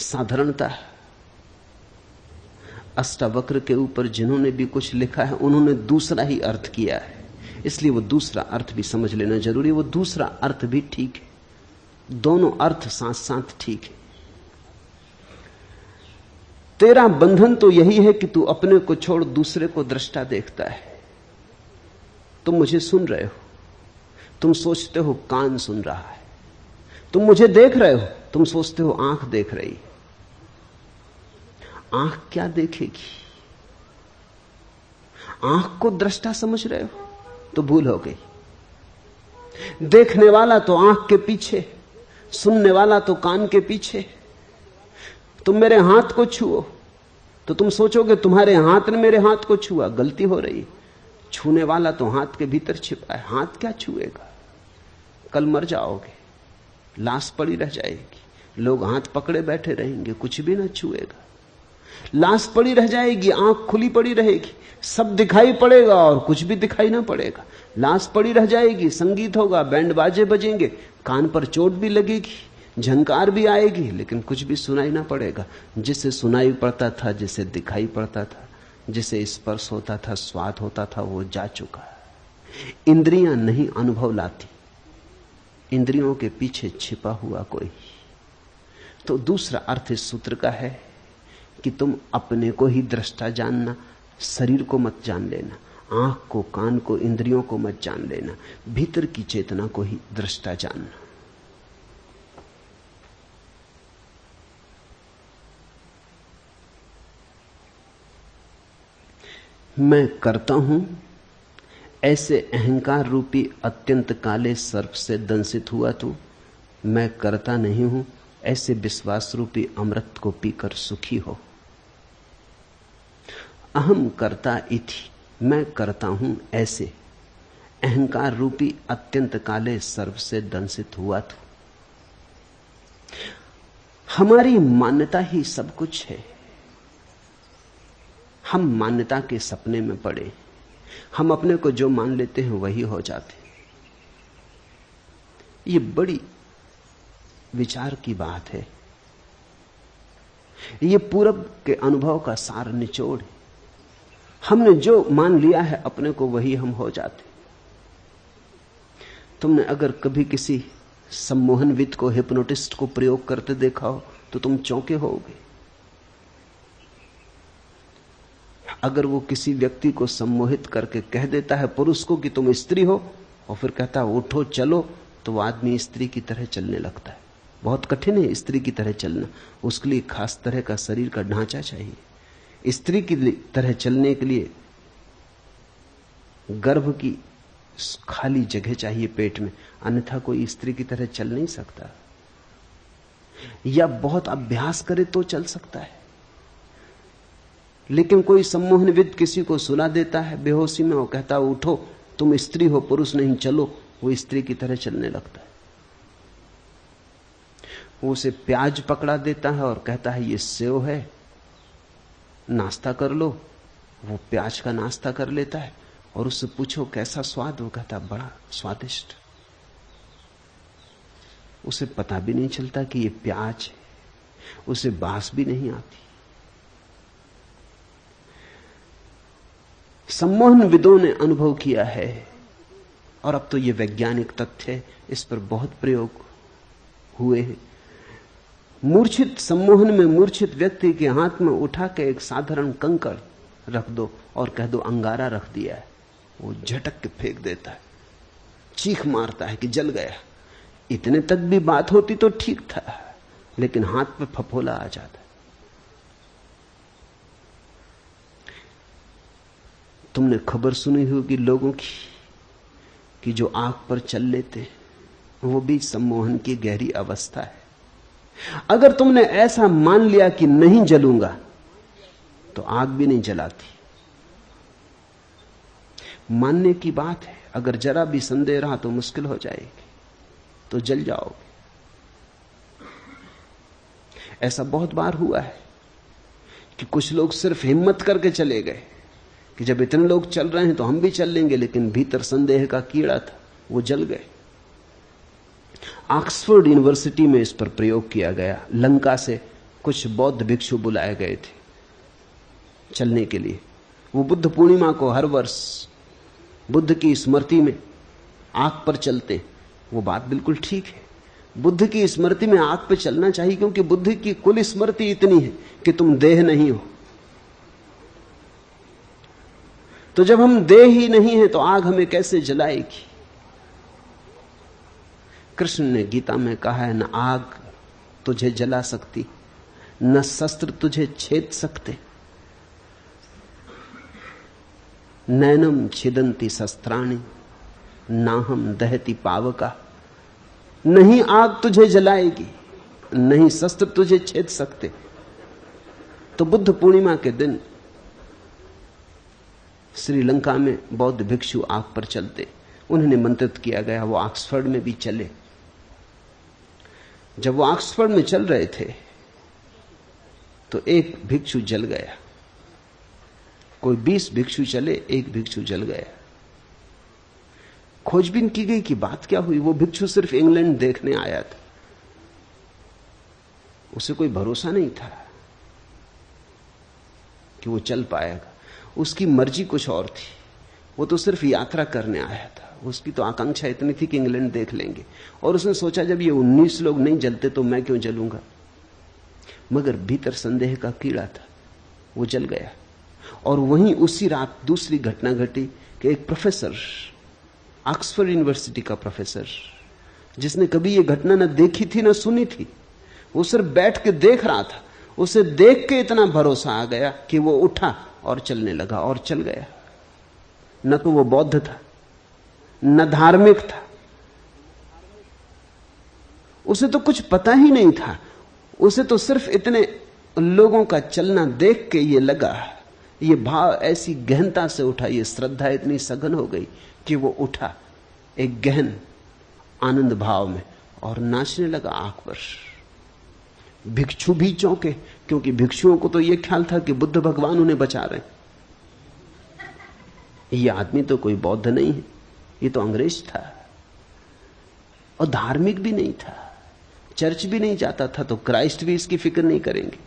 साधारणता अष्टावक्र के ऊपर जिन्होंने भी कुछ लिखा है उन्होंने दूसरा ही अर्थ किया है, इसलिए वो दूसरा अर्थ भी समझ लेना जरूरी है। वो दूसरा अर्थ भी ठीक है, दोनों अर्थ साथ साथ ठीक है। तेरा बंधन तो यही है कि तू अपने को छोड़ दूसरे को दृष्टा देखता है। तुम मुझे सुन रहे हो, तुम सोचते हो कान सुन रहा है, तुम मुझे देख रहे हो, तुम सोचते हो आंख देख रही। आंख क्या देखेगी? आंख को दृष्टा समझ रहे हो तो भूल हो गई। देखने वाला तो आंख के पीछे, सुनने वाला तो कान के पीछे। तुम मेरे हाथ को छुओ तो तुम सोचोगे तुम्हारे हाथ ने मेरे हाथ को छुआ, गलती हो रही। छूने वाला तो हाथ के भीतर छिपा है। हाथ क्या छुएगा? कल मर जाओगे, लाश पड़ी रह जाएगी, लोग हाथ पकड़े बैठे रहेंगे, कुछ भी ना छुएगा। लाश पड़ी रह जाएगी, आंख खुली पड़ी रहेगी, सब दिखाई पड़ेगा और कुछ भी दिखाई ना पड़ेगा। लाश पड़ी रह जाएगी, संगीत होगा, बैंड बाजे बजेंगे, कान पर चोट भी लगेगी, झंकार भी आएगी, लेकिन कुछ भी सुनाई ना पड़ेगा। जिसे सुनाई पड़ता था, जिसे दिखाई पड़ता था, जिसे स्पर्श होता था, स्वाद होता था, वो जा चुका। इंद्रियां नहीं अनुभव लाती, इंद्रियों के पीछे छिपा हुआ कोई। तो दूसरा अर्थ इस सूत्र का है कि तुम अपने को ही दृष्टा जानना, शरीर को मत जान लेना, आंख को, कान को, इंद्रियों को मत जान लेना, भीतर की चेतना को ही दृष्टा जानना। मैं करता हूं ऐसे अहंकार रूपी अत्यंत काले सर्प से दंशित हुआ तू, मैं करता नहीं हूं ऐसे विश्वास रूपी अमृत को पीकर सुखी हो। अहम करता इति, मैं करता हूं ऐसे अहंकार रूपी अत्यंत काले सर्प से दंशित हुआ तू। हमारी मान्यता ही सब कुछ है। हम मान्यता के सपने में पड़े, हम अपने को जो मान लेते हैं वही हो जाते। ये बड़ी विचार की बात है। ये पूरब के अनुभव का सार निचोड़ है। हमने जो मान लिया है अपने को वही हम हो जाते। तुमने अगर कभी किसी सम्मोहनविद को, हिप्नोटिस्ट को प्रयोग करते देखा हो तो तुम चौंके होगे। अगर वो किसी व्यक्ति को सम्मोहित करके कह देता है पुरुष को कि तुम स्त्री हो, और फिर कहता है उठो चलो, तो वो आदमी स्त्री की तरह चलने लगता है। बहुत कठिन है स्त्री की तरह चलना, उसके लिए खास तरह का शरीर का ढांचा चाहिए। स्त्री की तरह चलने के लिए गर्भ की खाली जगह चाहिए पेट में, अन्यथा कोई स्त्री की तरह चल नहीं सकता, या बहुत अभ्यास करे तो चल सकता है। लेकिन कोई सम्मोहनविद किसी को सुला देता है बेहोशी में और कहता है उठो तुम स्त्री हो पुरुष नहीं, चलो, वो स्त्री की तरह चलने लगता है। वो उसे प्याज पकड़ा देता है और कहता है ये सेव है, नाश्ता कर लो, वो प्याज का नाश्ता कर लेता है और उससे पूछो कैसा स्वाद, वो कहता बड़ा स्वादिष्ट। उसे पता भी नहीं चलता कि ये प्याज है, उसे बास भी नहीं आती। सम्मोहन विदों ने अनुभव किया है, और अब तो ये वैज्ञानिक तथ्य है, इस पर बहुत प्रयोग हुए हैं। मूर्छित सम्मोहन में मूर्छित व्यक्ति के हाथ में उठा के एक साधारण कंकड़ रख दो और कह दो अंगारा रख दिया है, वो झटक के फेंक देता है, चीख मारता है कि जल गया। इतने तक भी बात होती तो ठीक था, लेकिन हाथ पे फफोला आ जाता। तुमने खबर सुनी होगी लोगों की कि जो आग पर चल लेते वो भी सम्मोहन की गहरी अवस्था है। अगर तुमने ऐसा मान लिया कि नहीं जलूंगा तो आग भी नहीं जलाती। मानने की बात है, अगर जरा भी संदेह रहा तो मुश्किल हो जाएगी, तो जल जाओगे। ऐसा बहुत बार हुआ है कि कुछ लोग सिर्फ हिम्मत करके चले गए कि जब इतने लोग चल रहे हैं तो हम भी चल लेंगे, लेकिन भीतर संदेह का कीड़ा था, वो जल गए। ऑक्सफोर्ड यूनिवर्सिटी में इस पर प्रयोग किया गया। लंका से कुछ बौद्ध भिक्षु बुलाए गए थे चलने के लिए। वो बुद्ध पूर्णिमा को हर वर्ष बुद्ध की स्मृति में आग पर चलते। वो बात बिल्कुल ठीक है, बुद्ध की स्मृति में आग पर चलना चाहिए, क्योंकि बुद्ध की कुल स्मृति इतनी है कि तुम देह नहीं हो। तो जब हम देह ही नहीं है तो आग हमें कैसे जलाएगी? कृष्ण ने गीता में कहा है, न आग तुझे जला सकती, न शस्त्र तुझे छेद सकते। नैनम छिदंती शस्त्राणि नाहम दहती पावका। नहीं आग तुझे जलाएगी, नहीं शस्त्र तुझे छेद सकते। तो बुद्ध पूर्णिमा के दिन श्रीलंका में बौद्ध भिक्षु आग पर चलते। उन्हें निमंत्रित किया गया, वो ऑक्सफोर्ड में भी चले। जब वो ऑक्सफोर्ड में चल रहे थे तो एक भिक्षु जल गया। कोई 20 भिक्षु चले, एक भिक्षु जल गया। खोजबीन की गई कि बात क्या हुई। वो भिक्षु सिर्फ इंग्लैंड देखने आया था, उसे कोई भरोसा नहीं था कि वो चल पाएगा। उसकी मर्जी कुछ और थी, वो तो सिर्फ यात्रा करने आया था। उसकी तो आकांक्षा इतनी थी कि इंग्लैंड देख लेंगे, और उसने सोचा जब ये 19 लोग नहीं जलते तो मैं क्यों जलूंगा। मगर भीतर संदेह का कीड़ा था, वो जल गया। और वहीं उसी रात दूसरी घटना घटी कि एक प्रोफेसर, ऑक्सफोर्ड यूनिवर्सिटी का प्रोफेसर, जिसने कभी ये घटना न देखी थी न सुनी थी, वो सिर्फ बैठ के देख रहा था, उसे देख के इतना भरोसा आ गया कि वो उठा और चलने लगा और चल गया। न तो वो बौद्ध था, न धार्मिक था, उसे तो कुछ पता ही नहीं था। उसे तो सिर्फ इतने लोगों का चलना देख के ये लगा, ये भाव ऐसी गहनता से उठा, ये श्रद्धा इतनी सघन हो गई कि वो उठा एक गहन आनंद भाव में और नाचने लगा आंख पर। भिक्षु भी चौंके, क्योंकि भिक्षुओं को तो ये ख्याल था कि बुद्ध भगवान उन्हें बचा रहे हैं। ये आदमी तो कोई बौद्ध नहीं है, ये तो अंग्रेज था और धार्मिक भी नहीं था, चर्च भी नहीं जाता था, तो क्राइस्ट भी इसकी फिक्र नहीं करेंगे।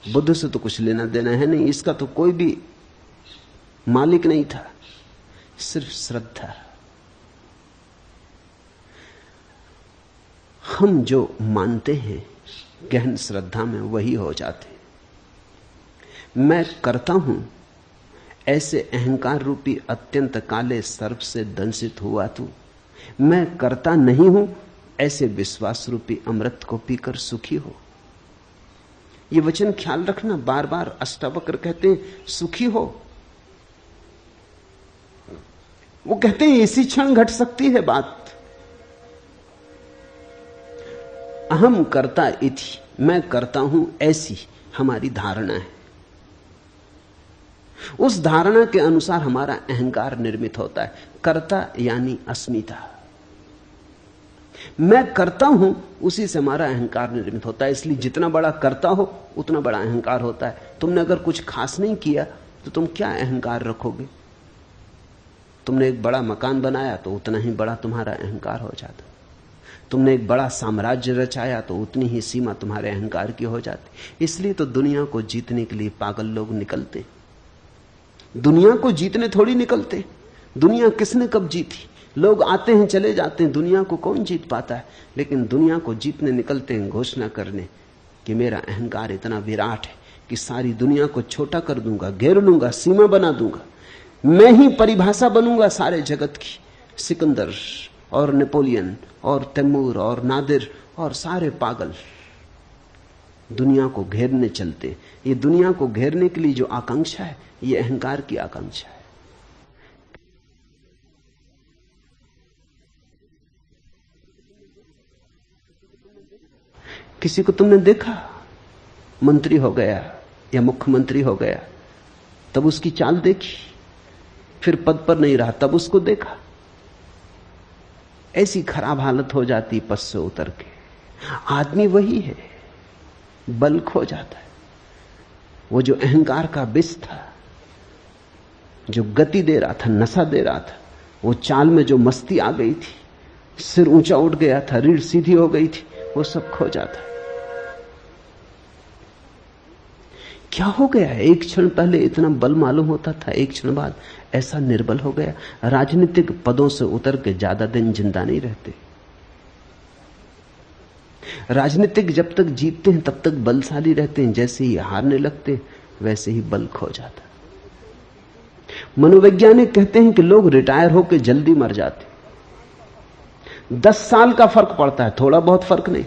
बुद्ध से तो कुछ लेना देना है नहीं, इसका तो कोई भी मालिक नहीं था, सिर्फ श्रद्धा। हम जो मानते हैं गहन श्रद्धा में वही हो जाते। मैं करता हूं ऐसे अहंकार रूपी अत्यंत काले सर्प से दंशित हुआ तू। मैं करता नहीं हूं ऐसे विश्वास रूपी अमृत को पीकर सुखी हो। ये वचन ख्याल रखना, बार बार अष्टावक्र कहते हैं सुखी हो। वो कहते हैं इसी क्षण घट सकती है बात। अहम करता इति, मैं करता हूं ऐसी हमारी धारणा है। उस धारणा के अनुसार हमारा अहंकार निर्मित होता है। कर्ता यानी अस्मिता। मैं करता हूं, उसी से हमारा अहंकार निर्मित होता है। इसलिए जितना बड़ा करता हो उतना बड़ा अहंकार होता है। तुमने अगर कुछ खास नहीं किया तो तुम क्या अहंकार रखोगे? तुमने एक बड़ा मकान बनाया तो उतना ही बड़ा तुम्हारा अहंकार हो जाता। तुमने एक बड़ा साम्राज्य रचाया तो उतनी ही सीमा तुम्हारे अहंकार की हो जाती। इसलिए तो दुनिया को जीतने के लिए पागल लोग निकलते। दुनिया को जीतने थोड़ी निकलते। दुनिया किसने कब जीती? लोग आते हैं चले जाते हैं, दुनिया को कौन जीत पाता है? लेकिन दुनिया को जीतने निकलते हैं घोषणा करने कि मेरा अहंकार इतना विराट है कि सारी दुनिया को छोटा कर दूंगा, घेर लूंगा, सीमा बना दूंगा। मैं ही परिभाषा बनूंगा सारे जगत की। सिकंदर और नेपोलियन और तैमूर और नादिर और सारे पागल दुनिया को घेरने चलते। ये दुनिया को घेरने के लिए जो आकांक्षा है, ये अहंकार की आकांक्षा है। किसी को तुमने देखा मंत्री हो गया या मुख्यमंत्री हो गया, तब उसकी चाल देखी, फिर पद पर नहीं रहा तब उसको देखा, ऐसी खराब हालत हो जाती पद से उतर के। आदमी वही है, बल खो जाता है। वो जो अहंकार का विष था, जो गति दे रहा था, नशा दे रहा था, वो चाल में जो मस्ती आ गई थी, सिर ऊंचा उठ गया था, रीढ़ सीधी हो गई थी, वो सब खो जाता है। क्या हो गया है? एक क्षण पहले इतना बल मालूम होता था, एक क्षण बाद ऐसा निर्बल हो गया। राजनीतिक पदों से उतर के ज्यादा दिन जिंदा नहीं रहते। राजनीतिक जब तक जीतते हैं तब तक बलशाली रहते हैं, जैसे ही हारने लगते वैसे ही बल खो जाता। मनोवैज्ञानिक कहते हैं कि लोग रिटायर होकर जल्दी मर जाते। 10 साल का फर्क पड़ता है, थोड़ा बहुत फर्क नहीं।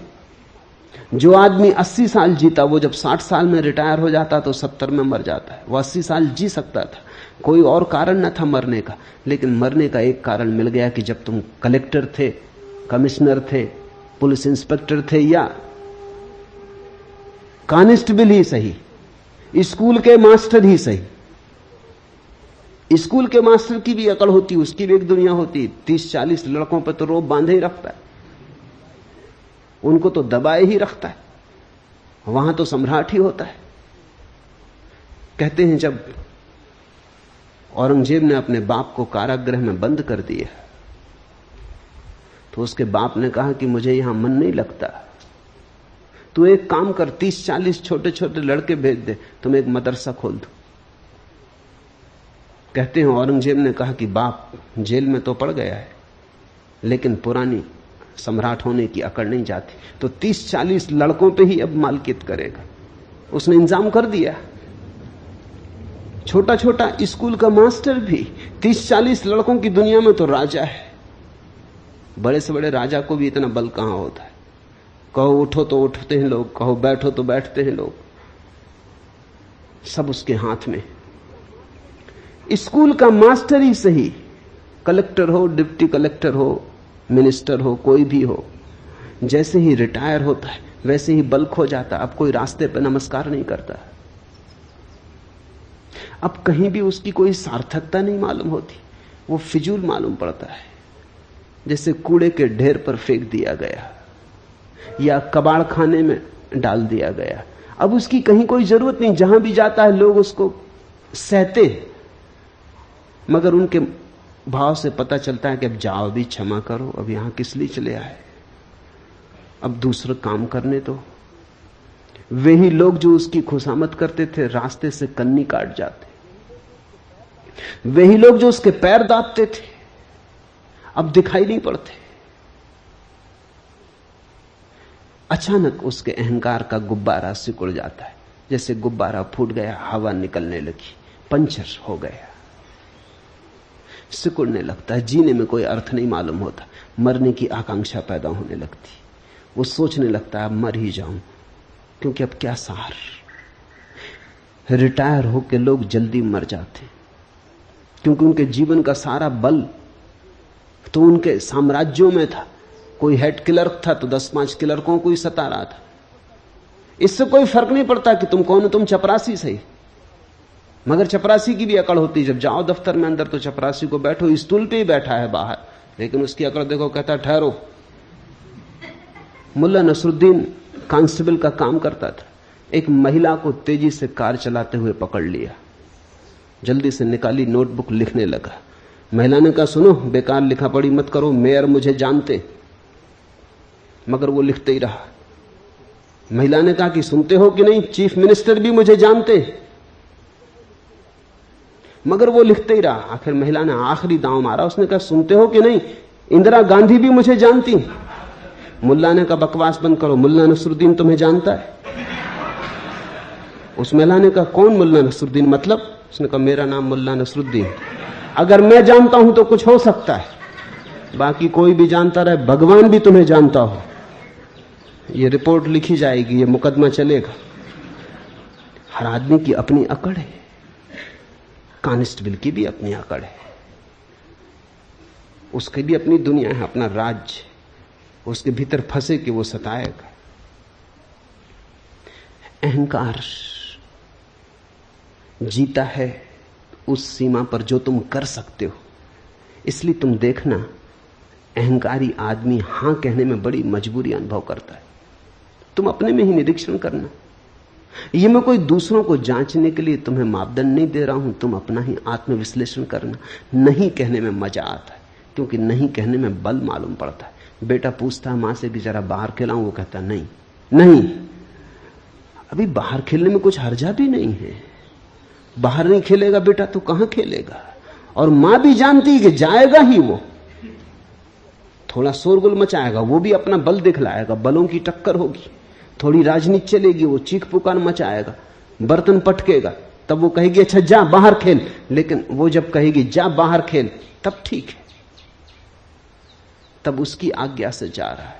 जो आदमी 80 साल जीता, वो जब 60 साल में रिटायर हो जाता तो 70 में मर जाता है। वो 80 साल जी सकता था, कोई और कारण न था मरने का, लेकिन मरने का एक कारण मिल गया कि जब तुम कलेक्टर थे, कमिश्नर थे, पुलिस इंस्पेक्टर थे या कांस्टेबल ही सही, स्कूल के मास्टर ही सही। स्कूल के मास्टर की भी अकड़ होती, उसकी भी एक दुनिया होती। 30-40 लड़कों पर तो रोब बांधे ही रखता है, उनको तो दबाए ही रखता है, वहां तो सम्राट ही होता है। कहते हैं जब औरंगजेब ने अपने बाप को कारागृह में बंद कर दिया तो उसके बाप ने कहा कि मुझे यहां मन नहीं लगता, तू एक काम कर, 30-40 छोटे छोटे लड़के भेज दे, तुम एक मदरसा खोल दो। कहते हैं औरंगजेब ने कहा कि बाप जेल में तो पड़ गया है, लेकिन पुरानी सम्राट होने की अकड़ नहीं जाती, तो 30-40 लड़कों पे ही अब मालकियत करेगा। उसने इंतजाम कर दिया। छोटा छोटा स्कूल का मास्टर भी 30-40 लड़कों की दुनिया में तो राजा है। बड़े से बड़े राजा को भी इतना बल कहां होता है। कहो उठो तो उठते हैं लोग, कहो बैठो तो बैठते हैं लोग, सब उसके हाथ में। स्कूल का मास्टर ही सही, कलेक्टर हो, डिप्टी कलेक्टर हो, मिनिस्टर हो, कोई भी हो, जैसे ही रिटायर होता है वैसे ही बल खो जाता। अब कोई रास्ते पे नमस्कार नहीं करता, अब कहीं भी उसकी कोई सार्थकता नहीं मालूम होती, वो फिजूल मालूम पड़ता है, जैसे कूड़े के ढेर पर फेंक दिया गया या कबाड़ खाने में डाल दिया गया। अब उसकी कहीं कोई जरूरत नहीं, जहां भी जाता है लोग उसको सहते, मगर उनके भाव से पता चलता है कि अब जाओ, भी क्षमा करो, अब यहां किस लिए चले आए, अब दूसरा काम करने दो। वही लोग जो उसकी खुशामद करते थे रास्ते से कन्नी काट जाते, वही लोग जो उसके पैर दाबते थे अब दिखाई नहीं पड़ते। अचानक उसके अहंकार का गुब्बारा सिकुड़ जाता है, जैसे गुब्बारा फूट गया, हवा निकलने लगी, पंचर हो गया, सिकुड़ने लगता है। जीने में कोई अर्थ नहीं मालूम होता, मरने की आकांक्षा पैदा होने लगती। वो सोचने लगता है अब मर ही जाऊं, क्योंकि अब क्या सार। रिटायर होकर लोग जल्दी मर जाते क्योंकि उनके जीवन का सारा बल तो उनके साम्राज्यों में था। कोई हेड क्लर्क था तो 10-5 क्लर्कों को ही सता रहा था। इससे कोई फर्क नहीं पड़ता कि तुम कौन हो, तुम चपरासी सही। मगर चपरासी की भी अकड़ होती, जब जाओ दफ्तर में अंदर तो चपरासी को बैठो, स्टूल पे ही बैठा है बाहर, लेकिन उसकी अकड़ देखो, कहता ठहरो। मुल्ला नसरुद्दीन कांस्टेबल का काम करता था। एक महिला को तेजी से कार चलाते हुए पकड़ लिया, जल्दी से निकाली नोटबुक, लिखने लगा। महिला ने कहा, सुनो, बेकार लिखा पढ़ी मत करो, मेयर मुझे जानते। मगर वो लिखते ही रहा। महिला ने कहा कि सुनते हो कि नहीं, चीफ मिनिस्टर भी मुझे जानते। मगर वो लिखते ही रहा। आखिर महिला ने आखिरी दांव मारा, उसने कहा, सुनते हो कि नहीं, इंदिरा गांधी भी मुझे जानती। मुल्ला ने कहा, बकवास बंद करो, मुल्ला नसरुद्दीन तुम्हें जानता है। उस महिला ने कहा, कौन मुल्ला नसरुद्दीन, मतलब? उसने कहा, मेरा नाम मुल्ला नसरुद्दीन। अगर मैं जानता हूं तो कुछ हो सकता है, बाकी कोई भी जानता रहे, भगवान भी तुम्हें जानता हो। ये रिपोर्ट लिखी जाएगी, ये मुकदमा चलेगा। हर आदमी की अपनी अकड़ है, कांस्टेबल की भी अपनी अकड़ है, उसकी भी अपनी दुनिया है, अपना राज्य, उसके भीतर फंसे कि वो सताएगा। अहंकार जीता है उस सीमा पर जो तुम कर सकते हो। इसलिए तुम देखना, अहंकारी आदमी हां कहने में बड़ी मजबूरी अनुभव करता है। तुम अपने में ही निरीक्षण करना। ये मैं कोई दूसरों को जांचने के लिए तुम्हें मापदंड नहीं दे रहा हूं, तुम अपना ही आत्मविश्लेषण करना। नहीं कहने में मजा आता है, क्योंकि नहीं कहने में बल मालूम पड़ता है। बेटा पूछता है मां से कि जरा बाहर खिलाऊं, वो कहता नहीं नहीं, अभी बाहर खेलने में कुछ हर्जा भी नहीं है। बाहर नहीं खेलेगा बेटा तो कहां खेलेगा? और मां भी जानती है कि जाएगा ही वो, थोड़ा शोरगुल मचाएगा, वो भी अपना बल दिखलाएगा, बलों की टक्कर होगी, थोड़ी राजनीति चलेगी, वो चीख पुकार मचाएगा, बर्तन पटकेगा, तब वो कहेगी अच्छा जा बाहर खेल। लेकिन वो जब कहेगी जा बाहर खेल, तब ठीक है, तब उसकी आज्ञा से जा रहा है।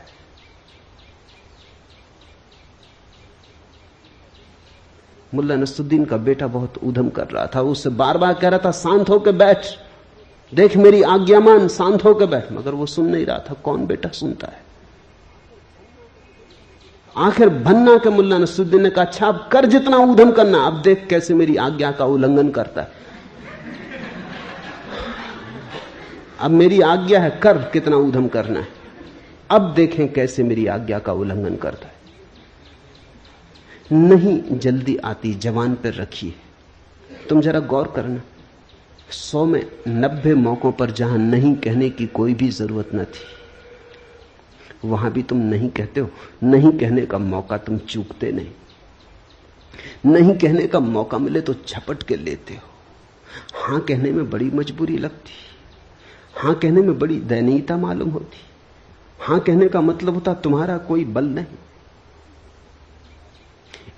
मुल्ला नसरुद्दीन का बेटा बहुत ऊधम कर रहा था, उससे बार बार कह रहा था शांत होकर बैठ, देख मेरी आज्ञा मान, शांत होकर बैठ, मगर वो सुन नहीं रहा था। कौन बेटा सुनता है? आखिर भन्ना के मुल्ला नसरुद्दीन ने कहा, अच्छा अब कर जितना ऊधम करना, अब देख कैसे मेरी आज्ञा का उल्लंघन करता है। अब मेरी आज्ञा है, कर कितना ऊधम करना है, अब देखें कैसे मेरी आज्ञा का उल्लंघन करता है। नहीं जल्दी आती जवान पर रखिए। तुम जरा गौर करना, 100 में 90 मौकों पर जहां नहीं कहने की कोई भी जरूरत न थी, वहां भी तुम नहीं कहते हो। नहीं कहने का मौका तुम चूकते नहीं, नहीं कहने का मौका मिले तो झपट के लेते हो। हां कहने में बड़ी मजबूरी लगती, हां कहने में बड़ी दयनीयता मालूम होती। हां कहने का मतलब होता तुम्हारा कोई बल नहीं।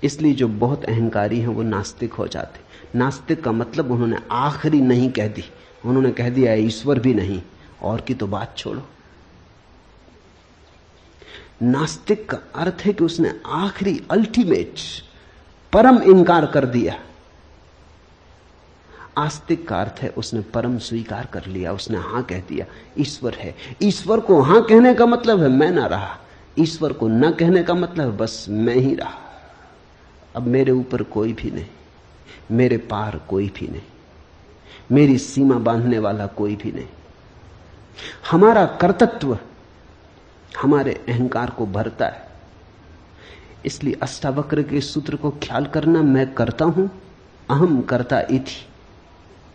इसलिए जो बहुत अहंकारी हैं वो नास्तिक हो जाते। नास्तिक का मतलब उन्होंने आखिरी नहीं कह दी, उन्होंने कह दिया ईश्वर भी नहीं, और की तो बात छोड़ो। नास्तिक का अर्थ है कि उसने आखिरी अल्टीमेट परम इंकार कर दिया। आस्तिक का अर्थ है उसने परम स्वीकार कर लिया, उसने हां कह दिया, ईश्वर है। ईश्वर को हां कहने का मतलब है मैं ना रहा, ईश्वर को ना कहने का मतलब है बस मैं ही रहा। अब मेरे ऊपर कोई भी नहीं, मेरे पार कोई भी नहीं, मेरी सीमा बांधने वाला कोई भी नहीं। हमारा कर्तृत्व हमारे अहंकार को भरता है। इसलिए अष्टावक्र के सूत्र को ख्याल करना, मैं करता हूं, अहम कर्ता इति।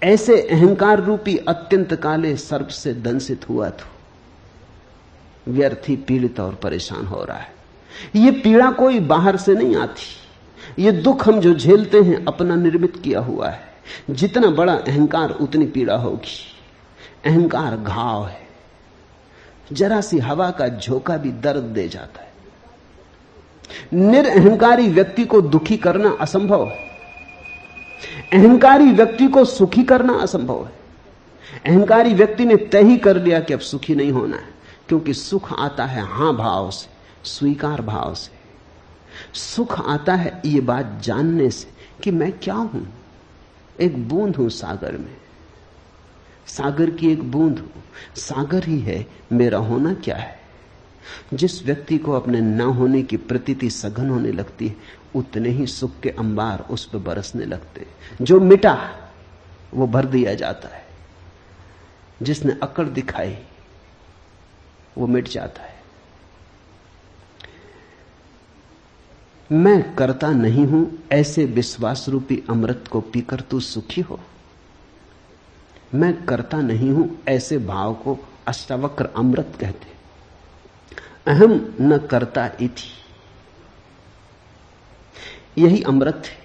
ऐसे अहंकार रूपी अत्यंत काले सर्प से दंसित हुआ तो व्यर्थ ही पीड़ित और परेशान हो रहा है। यह पीड़ा कोई बाहर से नहीं आती, ये दुख हम जो झेलते हैं अपना निर्मित किया हुआ है। जितना बड़ा अहंकार उतनी पीड़ा होगी। अहंकार घाव है, जरा सी हवा का झोंका भी दर्द दे जाता है। निरअहंकारी व्यक्ति को दुखी करना असंभव है, अहंकारी व्यक्ति को सुखी करना असंभव है। अहंकारी व्यक्ति ने तय ही कर लिया कि अब सुखी नहीं होना है, क्योंकि सुख आता है हां भाव से, स्वीकार भाव से। सुख आता है ये बात जानने से कि मैं क्या हूं, एक बूंद हूं सागर में। सागर की एक बूंद हूं, सागर ही है, मेरा होना क्या है। जिस व्यक्ति को अपने न होने की प्रतीति सघन होने लगती है, उतने ही सुख के अंबार उस पर बरसने लगते। जो मिटा वो भर दिया जाता है, जिसने अकड़ दिखाई वो मिट जाता है। मैं करता नहीं हूं ऐसे विश्वास रूपी अमृत को पीकर तू सुखी हो। मैं करता नहीं हूं ऐसे भाव को अष्टावक्र अमृत कहते। अहम न करता इति, यही अमृत है।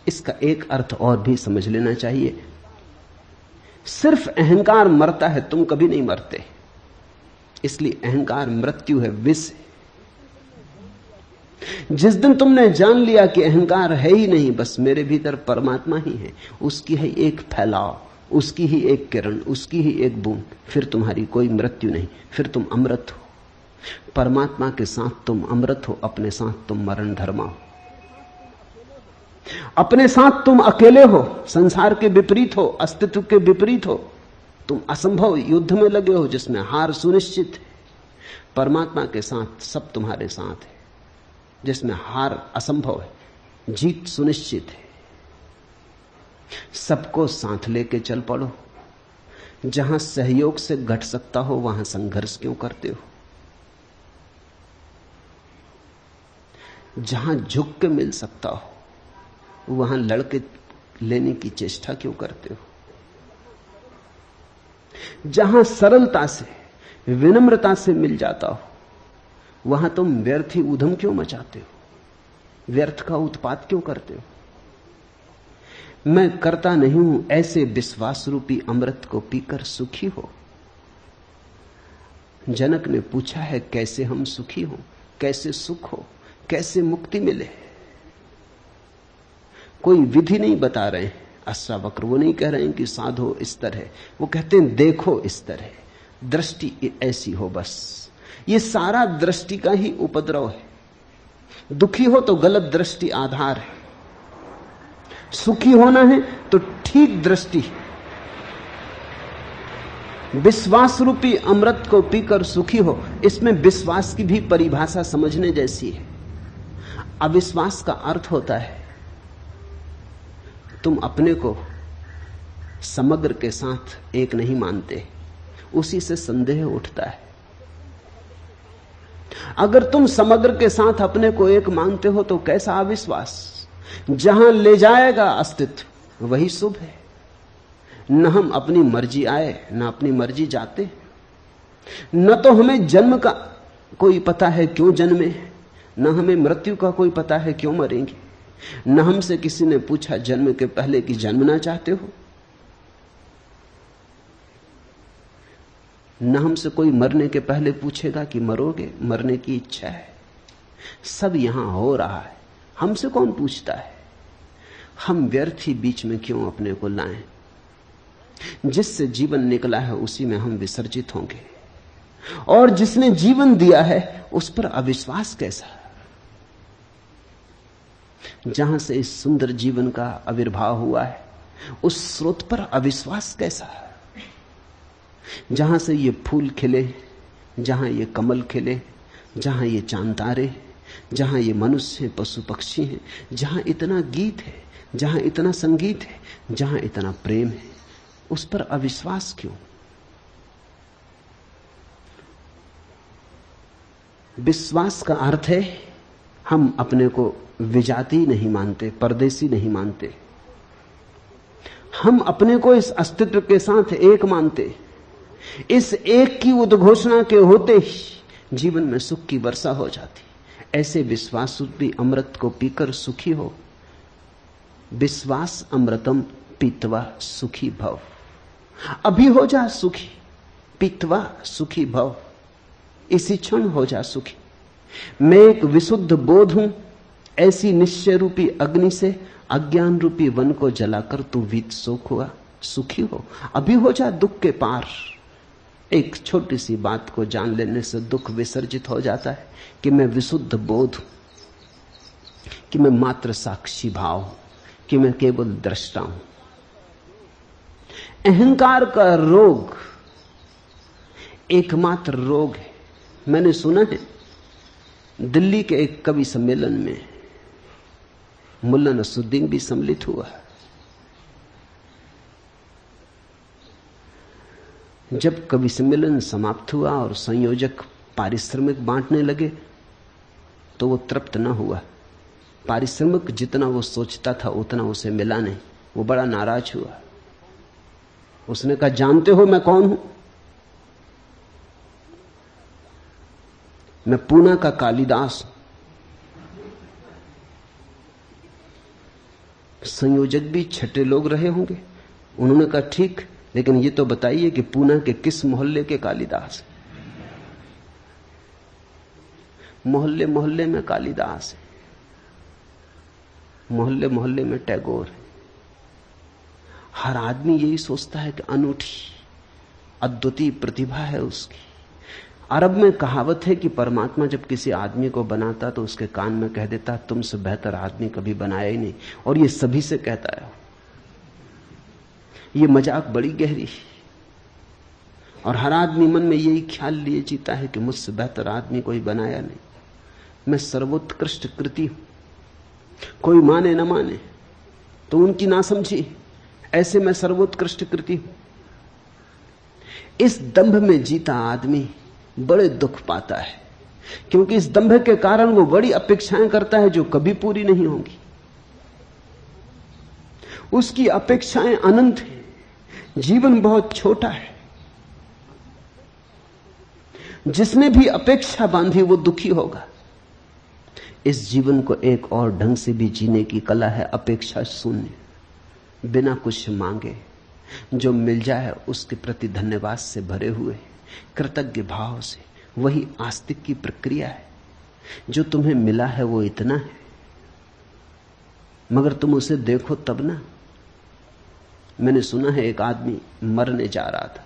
इसका एक अर्थ और भी समझ लेना चाहिए। सिर्फ अहंकार मरता है, तुम कभी नहीं मरते, इसलिए अहंकार मृत्यु है, विष है। जिस दिन तुमने जान लिया कि अहंकार है ही नहीं, बस मेरे भीतर परमात्मा ही है, उसकी है एक फैलाव, उसकी ही एक किरण, उसकी ही एक बूंद, फिर तुम्हारी कोई मृत्यु नहीं, फिर तुम अमृत हो। परमात्मा के साथ तुम अमृत हो, अपने साथ तुम मरण धर्मा हो। अपने साथ तुम अकेले हो, संसार के विपरीत हो, अस्तित्व के विपरीत हो, तुम असंभव युद्ध में लगे हो जिसमें हार सुनिश्चित है। परमात्मा के साथ सब तुम्हारे साथ है, जिसमें हार असंभव है, जीत सुनिश्चित है। सबको साथ लेके चल पड़ो। जहां सहयोग से घट सकता हो वहां संघर्ष क्यों करते हो? जहां झुक के मिल सकता हो वहां लड़के लेने की चेष्टा क्यों करते हो? जहां सरलता से, विनम्रता से मिल जाता हो वहां तुम व्यर्थ ही ऊधम क्यों मचाते हो? व्यर्थ का उत्पात क्यों करते हो? मैं करता नहीं हूं ऐसे विश्वास रूपी अमृत को पीकर सुखी हो। जनक ने पूछा है कैसे हम सुखी हो, कैसे सुख हो, कैसे मुक्ति मिले। कोई विधि नहीं बता रहे हैं अष्टावक्र, वो नहीं कह रहे हैं कि साधो इस तरह, वो कहते हैं देखो इस तरह, दृष्टि ऐसी हो। बस ये सारा दृष्टि का ही उपद्रव है। दुखी हो तो गलत दृष्टि आधार है, सुखी होना है तो ठीक दृष्टि। विश्वास रूपी अमृत को पीकर सुखी हो, इसमें विश्वास की भी परिभाषा समझने जैसी है। अविश्वास का अर्थ होता है तुम अपने को समग्र के साथ एक नहीं मानते, उसी से संदेह उठता है। अगर तुम समग्र के साथ अपने को एक मानते हो तो कैसा अविश्वास? जहां ले जाएगा अस्तित्व वही शुभ है। न हम अपनी मर्जी आए न अपनी मर्जी जाते, न तो हमें जन्म का कोई पता है क्यों जन्मे, न हमें मृत्यु का कोई पता है क्यों मरेंगे। न हमसे किसी ने पूछा जन्म के पहले कि जन्मना चाहते हो, न हमसे कोई मरने के पहले पूछेगा कि मरोगे, मरने की इच्छा है। सब यहां हो रहा है, हमसे कौन पूछता है? हम व्यर्थ ही बीच में क्यों अपने को लाएं? जिससे जीवन निकला है उसी में हम विसर्जित होंगे, और जिसने जीवन दिया है उस पर अविश्वास कैसा? जहां से इस सुंदर जीवन का आविर्भाव हुआ है उस स्रोत पर अविश्वास कैसा? जहां से ये फूल खिले, जहां ये कमल खिले, जहां ये चांद तारे, जहां ये मनुष्य हैं, पशु पक्षी हैं, जहां इतना गीत है, जहां इतना संगीत है, जहां इतना प्रेम है, उस पर अविश्वास क्यों? विश्वास का अर्थ है हम अपने को विजाती नहीं मानते, परदेसी नहीं मानते। हम अपने को इस अस्तित्व के साथ एक मानते। इस एक की उद्घोषणा के होते ही जीवन में सुख की वर्षा हो जाती। ऐसे विश्वास रूपी अमृत को पीकर सुखी हो। विश्वास अमृतम पीत्वा सुखी भव। अभी हो जा सुखी, पीत्वा सुखी भव, इसी क्षण हो जा सुखी। मैं एक विशुद्ध बोध हूं, ऐसी निश्चय रूपी अग्नि से अज्ञान रूपी वन को जलाकर तू वीत सुख हुआ, सुखी हो। अभी हो जा दुख के पार। एक छोटी सी बात को जान लेने से दुख विसर्जित हो जाता है कि मैं विशुद्ध बोध हूं, कि मैं मात्र साक्षी भाव हूं, कि मैं केवल दृष्टा हूं। अहंकार का रोग एकमात्र रोग है। मैंने सुना है दिल्ली के एक कवि सम्मेलन में मुल्ला नसरुद्दीन भी सम्मिलित हुआ। जब कवि सम्मेलन समाप्त हुआ और संयोजक पारिश्रमिक बांटने लगे तो वो तृप्त न हुआ। पारिश्रमिक जितना वो सोचता था उतना उसे मिला नहीं। वो बड़ा नाराज हुआ। उसने कहा, जानते हो मैं कौन हूं? मैं पूना का कालिदास हूं। संयोजक भी छठे लोग रहे होंगे। उन्होंने कहा, ठीक, लेकिन ये तो बताइए कि पूना के किस मोहल्ले के कालिदास? मोहल्ले मोहल्ले में कालिदास है, मोहल्ले मोहल्ले में टैगोर है। हर आदमी यही सोचता है कि अनूठी अद्वितीय प्रतिभा है उसकी। अरब में कहावत है कि परमात्मा जब किसी आदमी को बनाता तो उसके कान में कह देता, तुमसे बेहतर आदमी कभी बनाया ही नहीं, और ये सभी से कहता है। ये मजाक बड़ी गहरी है, और हर आदमी मन में यही ख्याल लिए जीता है कि मुझसे बेहतर आदमी कोई बनाया नहीं, मैं सर्वोत्कृष्ट कृति हूं। कोई माने न माने तो उनकी नासमझी, ऐसे मैं सर्वोत्कृष्ट कृति हूं। इस दंभ में जीता आदमी बड़े दुख पाता है, क्योंकि इस दंभ के कारण वो बड़ी अपेक्षाएं करता है जो कभी पूरी नहीं होंगी। उसकी अपेक्षाएं अनंत हैं, जीवन बहुत छोटा है। जिसने भी अपेक्षा बांधी वो दुखी होगा। इस जीवन को एक और ढंग से भी जीने की कला है, अपेक्षा शून्य, बिना कुछ मांगे जो मिल जाए उसके प्रति धन्यवाद से भरे हुए, कृतज्ञ भाव से। वही आस्तिक की प्रक्रिया है। जो तुम्हें मिला है वो इतना है, मगर तुम उसे देखो तब ना। मैंने सुना है एक आदमी मरने जा रहा था।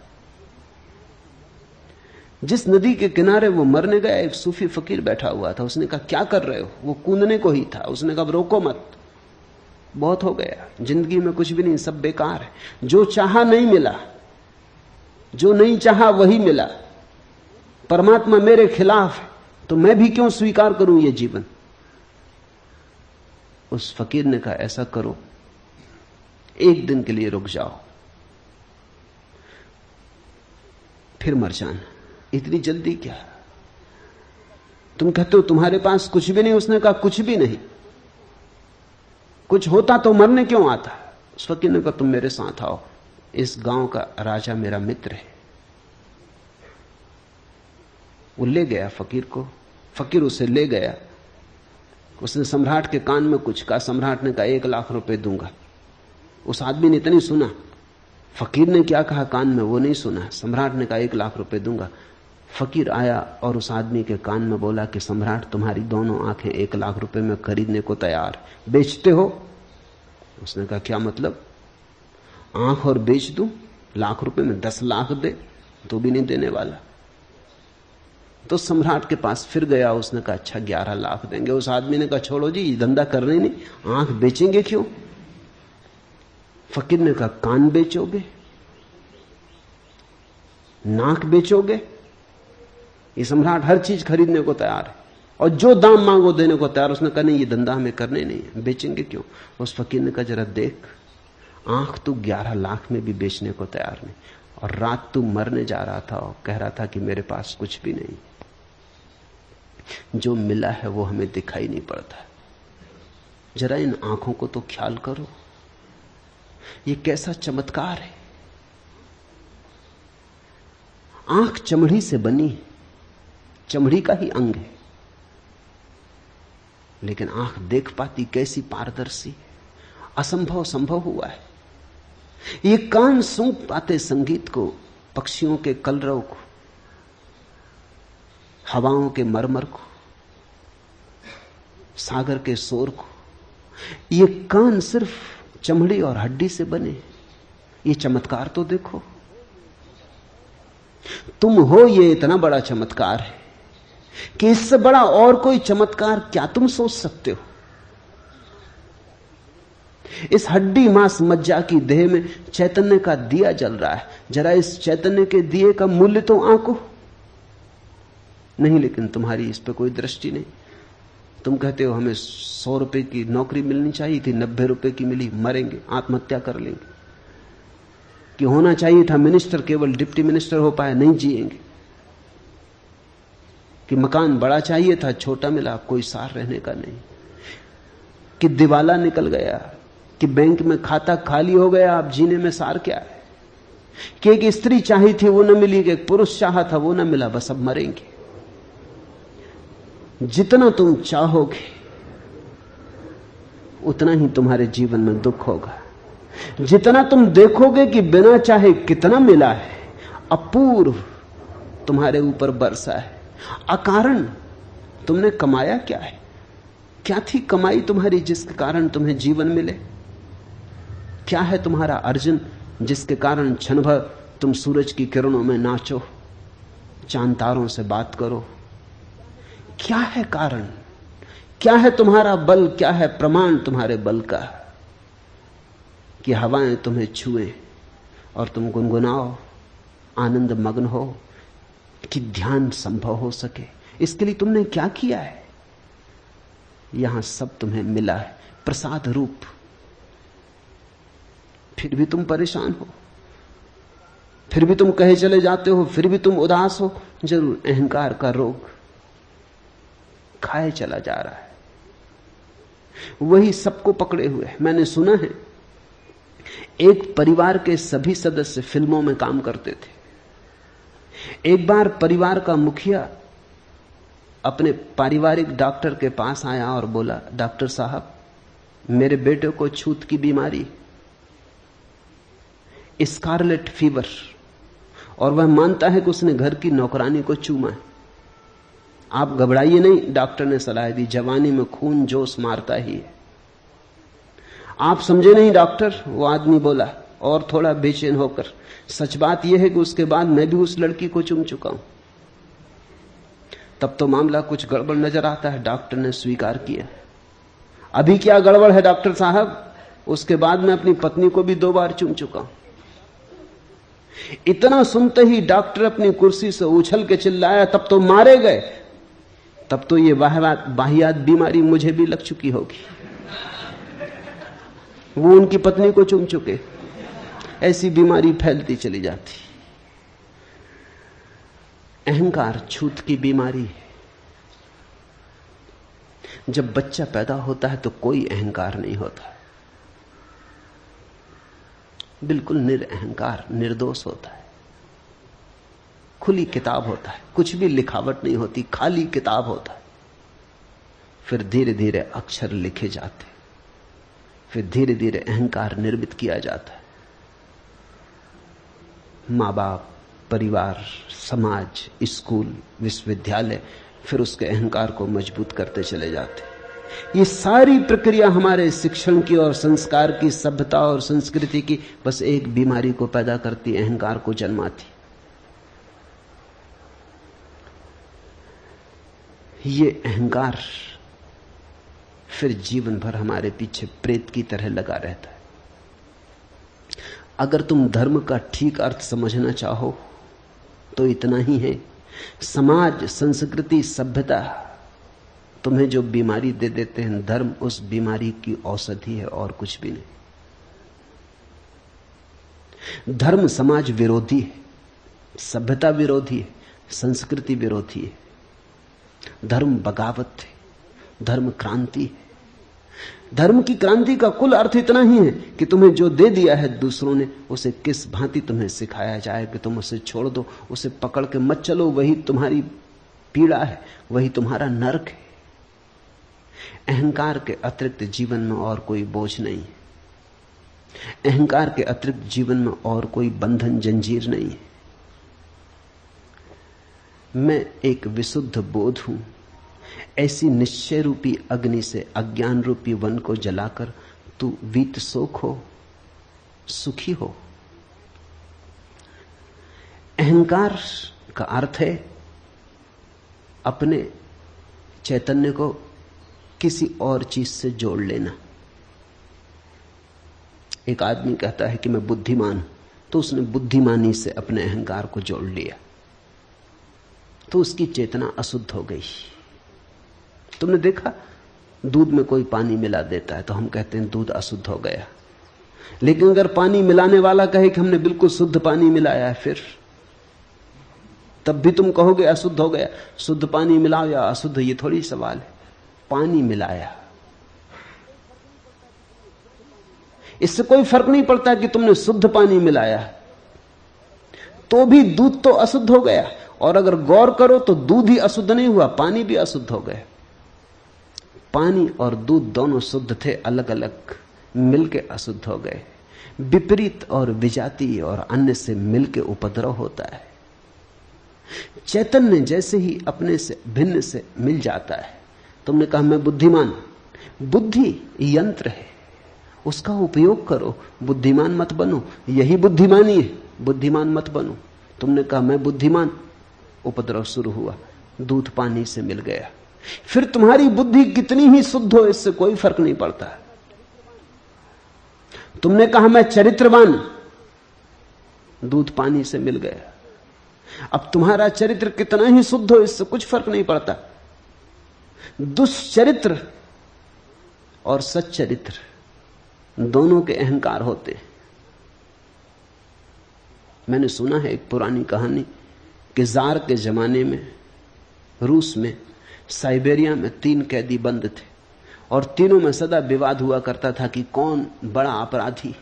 जिस नदी के किनारे वो मरने गया, एक सूफी फकीर बैठा हुआ था। उसने कहा, क्या कर रहे हो? वो कूदने को ही था। उसने कहा, रोको मत, बहुत हो गया, जिंदगी में कुछ भी नहीं, सब बेकार है। जो चाहा नहीं मिला, जो नहीं चाहा वही मिला। परमात्मा मेरे खिलाफ है तो मैं भी क्यों स्वीकार करूं ये जीवन? उस फकीर ने कहा, ऐसा करो, एक दिन के लिए रुक जाओ, फिर मर जाना। इतनी जल्दी क्या? तुम कहते हो तुम्हारे पास कुछ भी नहीं। उसने कहा, कुछ भी नहीं। कुछ होता तो मरने क्यों आता? उस फकीर ने कहा, तुम मेरे साथ आओ, इस गांव का राजा मेरा मित्र है। वो ले गया फकीर को। फकीर उसे ले गया। उसने सम्राट के कान में कुछ कहा। सम्राट ने कहा, 1 लाख रुपए दूंगा। उस आदमी ने इतनी सुना, फकीर ने क्या कहा कान में वो नहीं सुना। सम्राट ने कहा, 1 लाख रुपए दूंगा। फकीर आया और उस आदमी के कान में बोला कि सम्राट, तुम्हारी दोनों आंखें 1 लाख रुपए में खरीदने को तैयार, बेचते हो? उसने कहा, क्या मतलब? आंख और बेच दूं? लाख रुपए में 10 लाख दे तो भी नहीं देने वाला। तो सम्राट के पास फिर गया। उसने कहा, अच्छा 11 लाख देंगे। उस आदमी ने कहा, छोड़ो जी, ये धंधा करने नहीं, आंख बेचेंगे क्यों? फकीर ने कहा, कान बेचोगे, नाक बेचोगे? ये सम्राट हर चीज खरीदने को तैयार है और जो दाम मांगो देने को तैयार। उसने कहा, नहीं, ये धंधा हमें करने नहीं है, बेचेंगे क्यों? उस फकीर ने कहा, जरा देख, आंख तू 11 लाख में भी बेचने को तैयार नहीं, और रात तू मरने जा रहा था और कह रहा था कि मेरे पास कुछ भी नहीं। जो मिला है वो हमें दिखाई नहीं पड़ता। जरा इन आंखों को तो ख्याल करो, ये कैसा चमत्कार है। आंख चमड़ी से बनी है, चमड़ी का ही अंग है, लेकिन आंख देख पाती कैसी पारदर्शी। असंभव संभव हुआ है। ये कान सूंघ पाते संगीत को, पक्षियों के कलरव को, हवाओं के मरमर को, सागर के शोर को। ये कान सिर्फ चमड़ी और हड्डी से बने। ये चमत्कार तो देखो। तुम हो, ये इतना बड़ा चमत्कार है कि इससे बड़ा और कोई चमत्कार क्या तुम सोच सकते हो? इस हड्डी मांस मज्जा की देह में चैतन्य का दिया जल रहा है। जरा इस चैतन्य के दिए का मूल्य तो आंको। नहीं, लेकिन तुम्हारी इस पे कोई दृष्टि नहीं। तुम कहते हो हमें 100 रुपए की नौकरी मिलनी चाहिए थी, 90 रुपए की मिली, मरेंगे, आत्महत्या कर लेंगे। कि होना चाहिए था मिनिस्टर, केवल डिप्टी मिनिस्टर हो पाए, नहीं जिएंगे। कि मकान बड़ा चाहिए था, छोटा मिला, कोई सार रहने का नहीं। कि दिवाला निकल गया, कि बैंक में खाता खाली हो गया, अब जीने में सार क्या है। कि एक स्त्री चाही थी वो न मिली, कि एक पुरुष चाहा था वो न मिला, बस अब मरेंगे। जितना तुम चाहोगे उतना ही तुम्हारे जीवन में दुख होगा। जितना तुम देखोगे कि बिना चाहे कितना मिला है, अपूर्व तुम्हारे ऊपर बरसा है, अकारण तुमने कमाया क्या है? क्या थी कमाई तुम्हारी जिसके कारण तुम्हें जीवन मिले? क्या है तुम्हारा अर्जन जिसके कारण क्षण भर तुम सूरज की किरणों में नाचो, चांद तारों से बात करो? क्या है कारण? क्या है तुम्हारा बल? क्या है प्रमाण तुम्हारे बल का कि हवाएं तुम्हें छुए और तुम गुनगुनाओ, आनंद मग्न हो, कि ध्यान संभव हो सके? इसके लिए तुमने क्या किया है? यहां सब तुम्हें मिला है प्रसाद रूप, फिर भी तुम परेशान हो, फिर भी तुम कहे चले जाते हो, फिर भी तुम उदास हो। जरूर अहंकार का रोग खाए चला जा रहा है, वही सबको पकड़े हुए है। मैंने सुना है एक परिवार के सभी सदस्य फिल्मों में काम करते थे। एक बार परिवार का मुखिया अपने पारिवारिक डॉक्टर के पास आया और बोला, डॉक्टर साहब, मेरे बेटे को छूत की बीमारी, स्कारलेट फीवर, और वह मानता है कि उसने घर की नौकरानी को चूमा है। आप घबराइए नहीं, डॉक्टर ने सलाह दी, जवानी में खून जोश मारता ही है। आप समझे नहीं डॉक्टर, वो आदमी बोला और थोड़ा बेचैन होकर, सच बात यह है कि उसके बाद मैं भी उस लड़की को चूम चुका हूं। तब तो मामला कुछ गड़बड़ नजर आता है। डॉक्टर ने स्वीकार किया। अभी क्या गड़बड़ है डॉक्टर साहब? उसके बाद मैं अपनी पत्नी को भी 2 बार चूम चुका हूं। इतना सुनते ही डॉक्टर अपनी कुर्सी से उछल के चिल्लाया, तब तो मारे गए, तब तो ये वाहियात बीमारी मुझे भी लग चुकी होगी। वो उनकी पत्नी को चूम चुके। ऐसी बीमारी फैलती चली जाती। अहंकार छूत की बीमारी है। जब बच्चा पैदा होता है तो कोई अहंकार नहीं होता, बिल्कुल निरअहंकार, निर्दोष होता है। खुली किताब होता है, कुछ भी लिखावट नहीं होती, खाली किताब होता है। फिर धीरे धीरे अक्षर लिखे जाते, फिर धीरे धीरे अहंकार निर्मित किया जाता है। माँ बाप, परिवार, समाज, स्कूल, विश्वविद्यालय फिर उसके अहंकार को मजबूत करते चले जाते। ये सारी प्रक्रिया हमारे शिक्षण की और संस्कार की, सभ्यता और संस्कृति की बस एक बीमारी को पैदा करती, अहंकार को जन्माती। ये अहंकार फिर जीवन भर हमारे पीछे प्रेत की तरह लगा रहता है। अगर तुम धर्म का ठीक अर्थ समझना चाहो तो इतना ही है। समाज, संस्कृति, सभ्यता तुम्हें जो बीमारी दे देते हैं, धर्म उस बीमारी की औषधि है और कुछ भी नहीं। धर्म समाज विरोधी है, सभ्यता विरोधी है, संस्कृति विरोधी है। धर्म बगावत है, धर्म क्रांति है। धर्म की क्रांति का कुल अर्थ इतना ही है कि तुम्हें जो दे दिया है दूसरों ने, उसे किस भांति तुम्हें सिखाया जाए कि तुम उसे छोड़ दो, उसे पकड़ के मत चलो। वही तुम्हारी पीड़ा है, वही तुम्हारा नरक है। अहंकार के अतिरिक्त जीवन में और कोई बोझ नहीं है। अहंकार के अतिरिक्त जीवन में और कोई बंधन, जंजीर नहीं है। मैं एक विशुद्ध बोध हूं। ऐसी निश्चय रूपी अग्नि से अज्ञान रूपी वन को जलाकर तू वीत शोक हो, सुखी हो। अहंकार का अर्थ है अपने चैतन्य को किसी और चीज से जोड़ लेना। एक आदमी कहता है कि मैं बुद्धिमान हूं, तो उसने बुद्धिमानी से अपने अहंकार को जोड़ लिया, तो उसकी चेतना अशुद्ध हो गई। तुमने देखा दूध में कोई पानी मिला देता है तो हम कहते हैं दूध अशुद्ध हो गया, लेकिन अगर पानी मिलाने वाला कहे कि हमने बिल्कुल शुद्ध पानी मिलाया है, फिर तब भी तुम कहोगे अशुद्ध हो गया। शुद्ध पानी मिलाओ या अशुद्ध, ये थोड़ी सवाल है। पानी मिलाया, इससे कोई फर्क नहीं पड़ता कि तुमने शुद्ध पानी मिलाया, तो भी दूध तो अशुद्ध हो गया। और अगर गौर करो तो दूध ही अशुद्ध नहीं हुआ, पानी भी अशुद्ध हो गया। पानी और दूध दोनों शुद्ध थे, अलग अलग मिलके अशुद्ध हो गए। विपरीत और विजातीय और अन्य से मिलके उपद्रव होता है। चैतन्य जैसे ही अपने से भिन्न से मिल जाता है, तुमने कहा मैं बुद्धिमान, बुद्धि यंत्र है, उसका उपयोग करो, बुद्धिमान मत बनो। यही बुद्धिमानी है, बुद्धिमान मत बनो। तुमने कहा मैं बुद्धिमान, उपद्रव शुरू हुआ, दूध पानी से मिल गया। फिर तुम्हारी बुद्धि कितनी ही शुद्ध हो, इससे कोई फर्क नहीं पड़ता। तुमने कहा मैं चरित्रवान, दूध पानी से मिल गया। अब तुम्हारा चरित्र कितना ही शुद्ध हो, इससे कुछ फर्क नहीं पड़ता। दुष्चरित्र और सच्चरित्र दोनों के अहंकार होते। मैंने सुना है एक पुरानी कहानी कि जार के जमाने में रूस में साइबेरिया में 3 कैदी बंद थे और तीनों में सदा विवाद हुआ करता था कि कौन बड़ा अपराधी,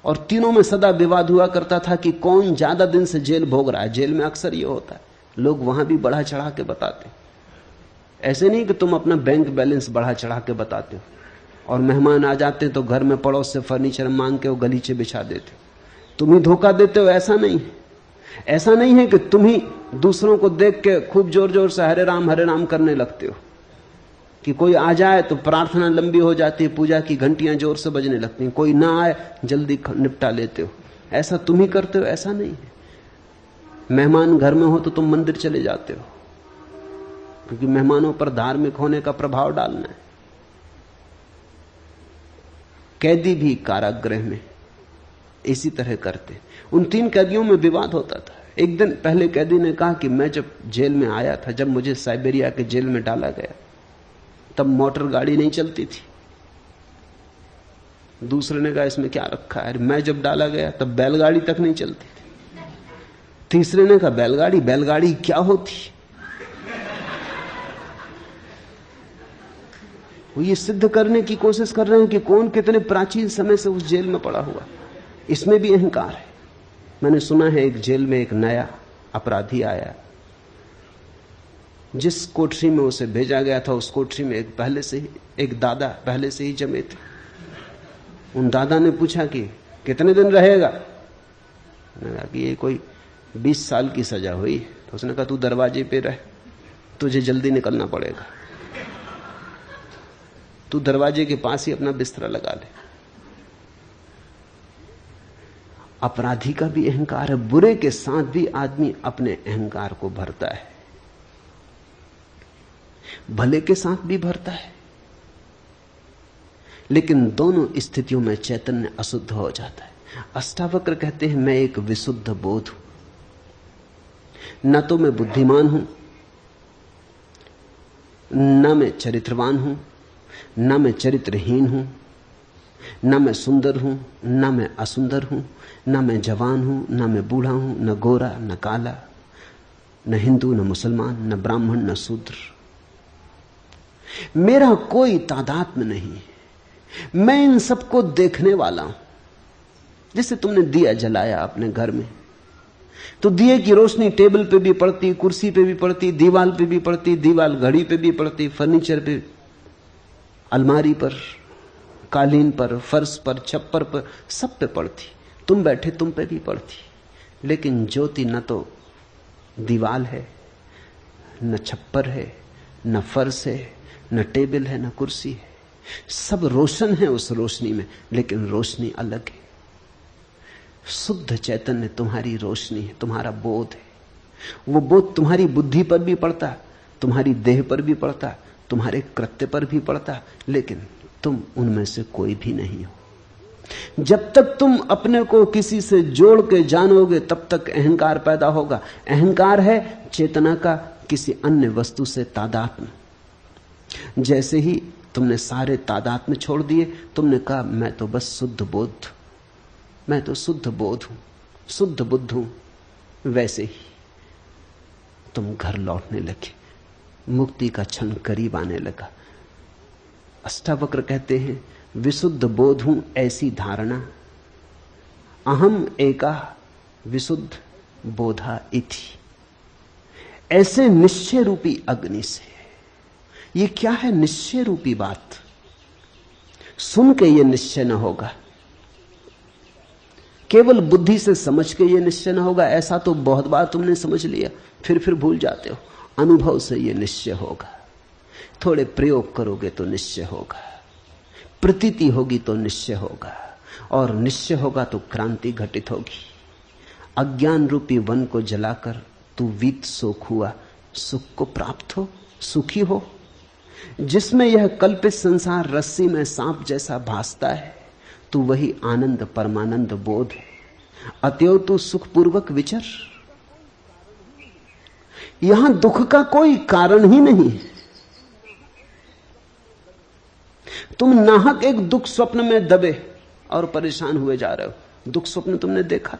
और तीनों में सदा विवाद हुआ करता था कि कौन ज्यादा दिन से जेल भोग रहा है। जेल में अक्सर यह होता है, लोग वहां भी बढ़ा चढ़ा के बताते। ऐसे नहीं कि तुम अपना बैंक बैलेंस बढ़ा चढ़ा के बताते हो और मेहमान आ जाते तो घर में पड़ोस से फर्नीचर मांग के वो गलीचे बिछा देते हो, तुम ही धोखा देते हो। ऐसा नहीं है। ऐसा नहीं है कि तुम ही दूसरों को देख के खूब जोर जोर से हरे राम करने लगते हो कि कोई आ जाए तो प्रार्थना लंबी हो जाती है, पूजा की घंटियां जोर से बजने लगती हैं, कोई ना आए जल्दी निपटा लेते हो। ऐसा तुम ही करते हो, ऐसा नहीं है। मेहमान घर में हो तो तुम मंदिर चले जाते हो, क्योंकि मेहमानों पर धार्मिक होने का प्रभाव डालना है। कैदी भी कारागृह में इसी तरह करते। उन 3 कैदियों में विवाद होता था। एक दिन पहले कैदी ने कहा कि मैं जब जेल में आया था, जब मुझे साइबेरिया के जेल में डाला गया, तब मोटर गाड़ी नहीं चलती थी। दूसरे ने कहा इसमें क्या रखा है, मैं जब डाला गया तब बैलगाड़ी तक नहीं चलती थी। तीसरे ने कहा बैलगाड़ी क्या होती। वो ये सिद्ध करने की कोशिश कर रहे हैं कि कौन कितने प्राचीन समय से उस जेल में पड़ा हुआ। इसमें भी अहंकार है। मैंने सुना है एक जेल में एक नया अपराधी आया, जिस कोठरी में उसे भेजा गया था उस कोठरी में एक दादा पहले से ही जमे थे। उन दादा ने पूछा कि कितने दिन रहेगा। मैंने कहा कि ये कोई 20 साल की सजा हुई। तो उसने कहा तू दरवाजे पे रह, तुझे जल्दी निकलना पड़ेगा, तू दरवाजे के पास ही अपना बिस्तरा लगा ले। अपराधी का भी अहंकार है। बुरे के साथ भी आदमी अपने अहंकार को भरता है, भले के साथ भी भरता है, लेकिन दोनों स्थितियों में चैतन्य अशुद्ध हो जाता है। अष्टावक्र कहते हैं मैं एक विशुद्ध बोध हूं, न तो मैं बुद्धिमान हूं, न मैं चरित्रवान हूं, न मैं चरित्रहीन हूं, न मैं सुंदर हूं, न मैं असुंदर हूं, न मैं जवान हूं, न मैं बूढ़ा हूं, न गोरा न काला, न हिंदू न मुसलमान, न ब्राह्मण न शूद्र। मेरा कोई तादात्म्य नहीं। मैं इन सबको देखने वाला हूं। जैसे तुमने दिया जलाया अपने घर में, तो दिए की रोशनी टेबल पे भी पड़ती, कुर्सी पे भी पड़ती, दीवार पे भी पड़ती, दीवार घड़ी पे भी पड़ती, फर्नीचर पे, अलमारी पर, कालीन पर, फर्श पर, छप्पर पर, सब पे पड़ती। तुम बैठे तुम पे भी पड़ती। लेकिन ज्योति न तो दीवार है, न छप्पर है, न फर्श है, न टेबल है, न कुर्सी है। सब रोशन है उस रोशनी में, लेकिन रोशनी अलग है। शुद्ध चैतन्य तुम्हारी रोशनी है, तुम्हारा बोध है। वो बोध तुम्हारी बुद्धि पर भी पड़ता है, तुम्हारी देह पर भी पड़ता है, तुम्हारे कृत्य पर भी पड़ता है, लेकिन तुम उनमें से कोई भी नहीं हो। जब तक तुम अपने को किसी से जोड़ के जानोगे तब तक अहंकार पैदा होगा। अहंकार है चेतना का किसी अन्य वस्तु से तादात्म्य। जैसे ही तुमने सारे तादात्म्य छोड़ दिए, तुमने कहा मैं तो बस शुद्ध बोध, मैं तो शुद्ध बोध हूं, शुद्ध बुद्ध हूं, वैसे ही तुम घर लौटने लगे, मुक्ति का क्षण करीब आने लगा। अष्टावक्र कहते हैं विशुद्ध बोध हूं ऐसी धारणा, अहम एका विशुद्ध बोधा इति। ऐसे निश्चय रूपी अग्नि से। ये क्या है निश्चय रूपी बात? सुन के ये निश्चय न होगा, केवल बुद्धि से समझ के ये निश्चय न होगा। ऐसा तो बहुत बार तुमने समझ लिया, फिर भूल जाते हो। अनुभव से ये निश्चय होगा, थोड़े प्रयोग करोगे तो निश्चय होगा, प्रतीति होगी तो निश्चय होगा, और निश्चय होगा तो क्रांति घटित होगी। अज्ञान रूपी वन को जलाकर तू वीत सोख हुआ, सुख को प्राप्त हो, सुखी हो। जिसमें यह कल्पित संसार रस्सी में सांप जैसा भासता है, तू वही आनंद परमानंद बोध है। अतएव तू सुखपूर्वक विचर। यहां दुख का कोई कारण ही नहीं। तुम नाहक एक दुख स्वप्न में दबे और परेशान हुए जा रहे हो। दुख स्वप्न तुमने देखा?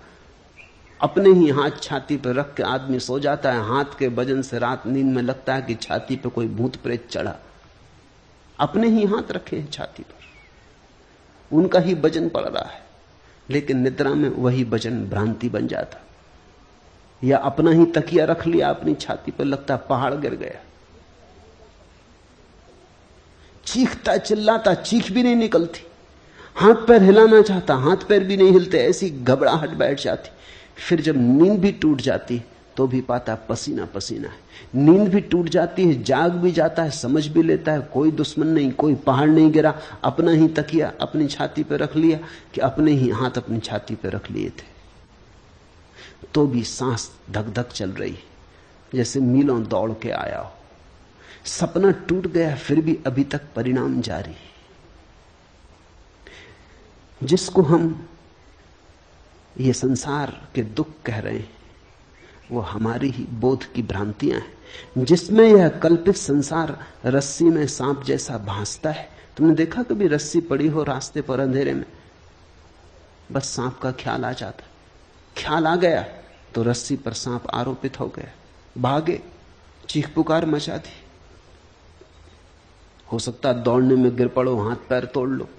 अपने ही हाथ छाती पर रख के आदमी सो जाता है, हाथ के वजन से रात नींद में लगता है कि छाती पर कोई भूत प्रेत चढ़ा। अपने ही हाथ रखे हैं छाती पर, उनका ही वजन पड़ रहा है, लेकिन निद्रा में वही वजन भ्रांति बन जाता। या अपना ही तकिया रख लिया अपनी छाती पर, लगता पहाड़ गिर गया। चीखता चिल्लाता, चीख भी नहीं निकलती। हाथ पैर हिलाना चाहता, हाथ पैर भी नहीं हिलते, ऐसी घबराहट बैठ जाती। फिर जब नींद भी टूट जाती तो भी पाता पसीना पसीना है। नींद भी टूट जाती है, जाग भी जाता है, समझ भी लेता है कोई दुश्मन नहीं, कोई पहाड़ नहीं गिरा, अपना ही तकिया अपनी छाती पर रख लिया कि अपने ही हाथ अपनी छाती पर रख लिए थे। तो भी सांस धक धक चल रही, जैसे मीलों दौड़ के आया हो। सपना टूट गया, फिर भी अभी तक परिणाम जारी। जिसको हम ये संसार के दुख कह रहे हैं, वो हमारी ही बोध की भ्रांतियां हैं, जिसमें यह कल्पित संसार रस्सी में सांप जैसा भासता है। तुमने देखा कभी रस्सी पड़ी हो रास्ते पर अंधेरे में, बस सांप का ख्याल आ जाता, ख्याल आ गया तो रस्सी पर सांप आरोपित हो गया, भागे, चीख पुकार मचा दी। हो सकता है दौड़ने में गिर पड़ो, हाथ पैर तोड़ लो,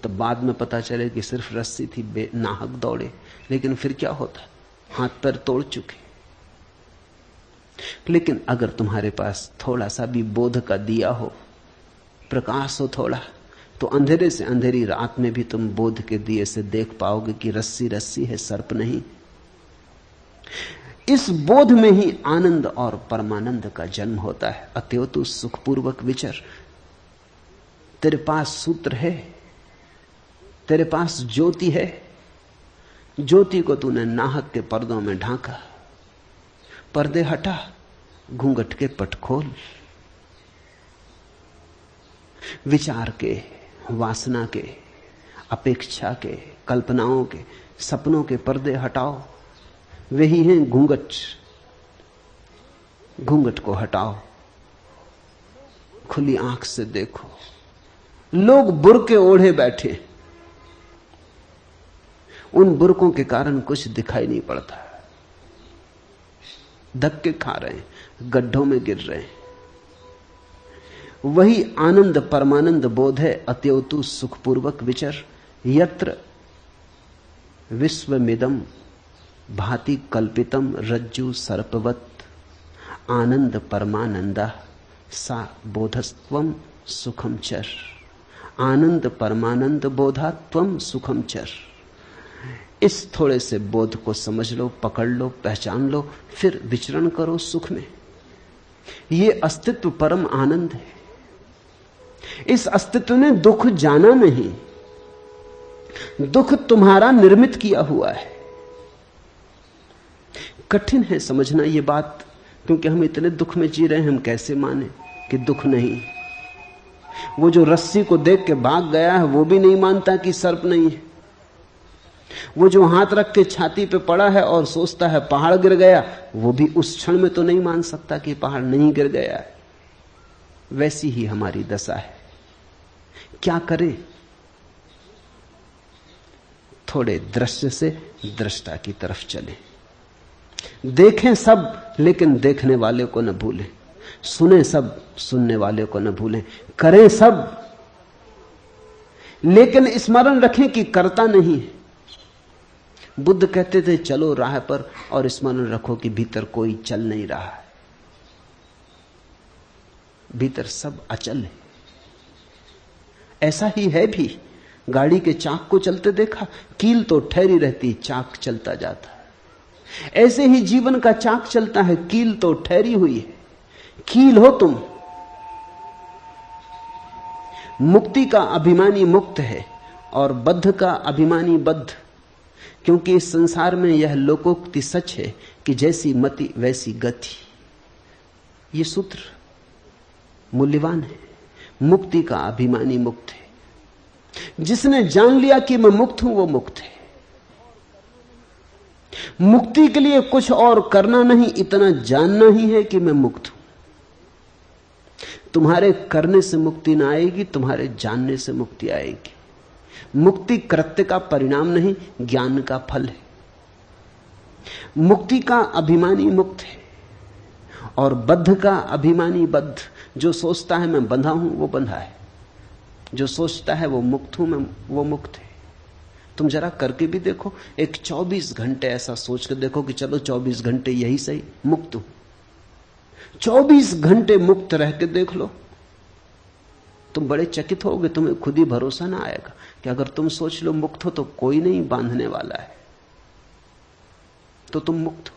तो बाद में पता चले कि सिर्फ रस्सी थी, नाहक दौड़े। लेकिन फिर क्या होता, हाथ पैर तोड़ चुके। लेकिन अगर तुम्हारे पास थोड़ा सा भी बोध का दिया हो, प्रकाश हो थोड़ा, तो अंधेरे से अंधेरी रात में भी तुम बोध के दिए से देख पाओगे कि रस्सी रस्सी है, सर्प नहीं। इस बोध में ही आनंद और परमानंद का जन्म होता है। अतएव तू सुखपूर्वक विचर। तेरे पास सूत्र है, तेरे पास ज्योति है। ज्योति को तूने नाहक के पर्दों में ढांका, पर्दे हटा, घूंघट के पट खोल। विचार के, वासना के, अपेक्षा के, कल्पनाओं के, सपनों के पर्दे हटाओ। वही हैं घूंघट। घूंघट को हटाओ, खुली आंख से देखो। लोग बुर्के ओढ़े बैठे, उन बुर्कों के कारण कुछ दिखाई नहीं पड़ता, धक्के खा रहे हैं, गड्ढों में गिर रहे हैं। वही आनंद परमानंद बोध है। अतएव तू सुखपूर्वक विचर। यत्र विश्वमिदं भाति कल्पितम रज्जु सर्पवत, आनंद परमानंदा सा बोधस्त्वम सुखम चर। आनंद परमानंद बोधा त्वम सुखम चर। इस थोड़े से बोध को समझ लो, पकड़ लो, पहचान लो, फिर विचरण करो सुख में। ये अस्तित्व परम आनंद है। इस अस्तित्व ने दुख जाना नहीं, दुख तुम्हारा निर्मित किया हुआ है। कठिन है समझना ये बात, क्योंकि हम इतने दुख में जी रहे हैं, हम कैसे माने कि दुख नहीं। वो जो रस्सी को देख के भाग गया है, वो भी नहीं मानता कि सर्प नहीं है। वो जो हाथ रख के छाती पे पड़ा है और सोचता है पहाड़ गिर गया, वो भी उस क्षण में तो नहीं मान सकता कि पहाड़ नहीं गिर गया है। वैसी ही हमारी दशा है। क्या करें? थोड़े दृश्य से दृष्टा की तरफ चलें। देखें सब, लेकिन देखने वाले को न भूलें। सुने सब, सुनने वाले को न भूलें। करें सब, लेकिन स्मरण रखें कि करता नहीं है। बुद्ध कहते थे चलो राह पर, और स्मरण रखो कि भीतर कोई चल नहीं रहा है। भीतर सब अचल है। ऐसा ही है भी। गाड़ी के चाक को चलते देखा, कील तो ठहरी रहती, चाक चलता जाता है। ऐसे ही जीवन का चाक चलता है, कील तो ठहरी हुई है। कील हो तुम। मुक्ति का अभिमानी मुक्त है और बद्ध का अभिमानी बद्ध। क्योंकि इस संसार में यह लोकोक्ति सच है कि जैसी मति वैसी गति। ये सूत्र मूल्यवान है। मुक्ति का अभिमानी मुक्त है। जिसने जान लिया कि मैं मुक्त हूं, वो मुक्त है। मुक्ति के लिए कुछ और करना नहीं, इतना जानना ही है कि मैं मुक्त हूं। तुम्हारे करने से मुक्ति ना आएगी, तुम्हारे जानने से मुक्ति आएगी। मुक्ति कृत्य का परिणाम नहीं, ज्ञान का फल है। मुक्ति का अभिमानी मुक्त है और बद्ध का अभिमानी बद्ध। जो सोचता है मैं बंधा हूं, वो बंधा है। जो सोचता है वो मुक्त हूं, मैं, वो मुक्त है। तुम जरा करके भी देखो। एक 24 घंटे ऐसा सोच कर देखो कि चलो 24 घंटे यही सही, मुक्त हूं। 24 घंटे मुक्त रह के देख लो, तुम बड़े चकित होगे। तुम्हें खुद ही भरोसा ना आएगा कि अगर तुम सोच लो मुक्त हो तो कोई नहीं बांधने वाला है, तो तुम मुक्त हो।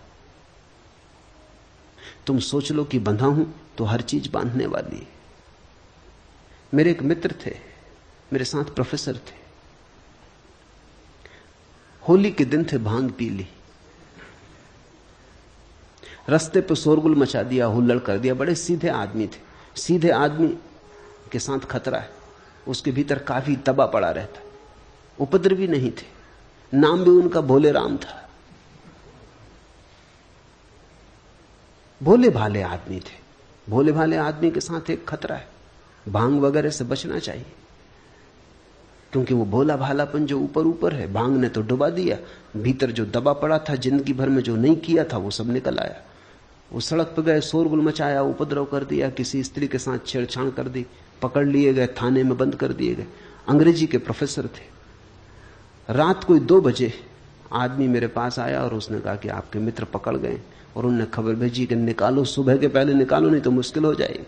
तुम सोच लो कि बंधा हूं तो हर चीज बांधने वाली है। मेरे एक मित्र थे, मेरे साथ प्रोफेसर थे। होली के दिन थे, भांग पी ली, रास्ते पे शोरगुल मचा दिया, हुल्लड़ कर दिया। बड़े सीधे आदमी थे। सीधे आदमी के साथ खतरा है। उसके भीतर काफी तबा पड़ा रहता। उपद्रवी नहीं थे। नाम भी उनका भोले राम था। भोले भाले आदमी थे। भोले भाले आदमी के साथ एक खतरा है, भांग वगैरह से बचना चाहिए। क्योंकि वो भोला भालापन जो ऊपर ऊपर है, भांग ने तो डुबा दिया। भीतर जो दबा पड़ा था, जिंदगी भर में जो नहीं किया था, वो सब निकल आया। वो सड़क पर गए, शोरगुल मचाया, उपद्रव कर दिया, किसी स्त्री के साथ छेड़छाड़ कर दी, पकड़ लिए गए, थाने में बंद कर दिए गए। अंग्रेजी के प्रोफेसर थे। रात कोई 2 बजे आदमी मेरे पास आया और उसने कहा कि आपके मित्र पकड़ गए, और उन्होंने खबर भेजी कि निकालो, सुबह के पहले निकालो, नहीं तो मुश्किल हो जाएगी।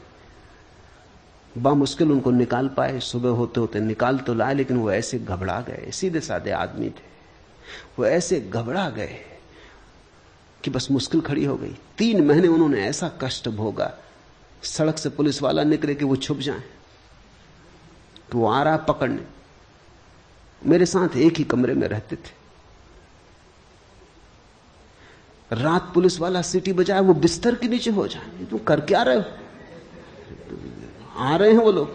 बामुश्किल उनको निकाल पाए। सुबह होते होते निकाल तो लाए, लेकिन वो ऐसे घबरा गए। सीधे साधे आदमी थे, वो ऐसे घबरा गए कि बस मुश्किल खड़ी हो गई। 3 महीने उन्होंने ऐसा कष्ट भोगा। सड़क से पुलिस वाला निकले कि वो छुप जाए, तो वो आ रहा पकड़ने। मेरे साथ एक ही कमरे में रहते थे। रात पुलिस वाला सीटी बजाए, वो बिस्तर के नीचे हो जाए। तुम कर क्या रहे हो? आ रहे हैं वो लोग।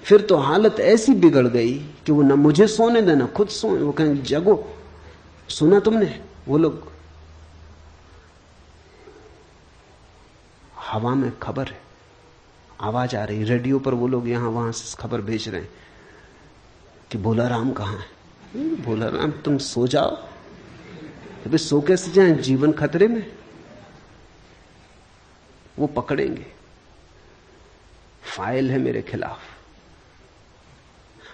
फिर तो हालत ऐसी बिगड़ गई कि वो न मुझे सोने देना, खुद सोए। वो कहें जगो, सुना तुमने? वो लोग, हवा में खबर है, आवाज आ रही, रेडियो पर वो लोग यहां वहां से खबर भेज रहे हैं कि भोला राम कहां है। भोला राम, तुम सो जाओ। अभी सो कैसे जाएं, जीवन खतरे में। वो पकड़ेंगे, फाइल है मेरे खिलाफ।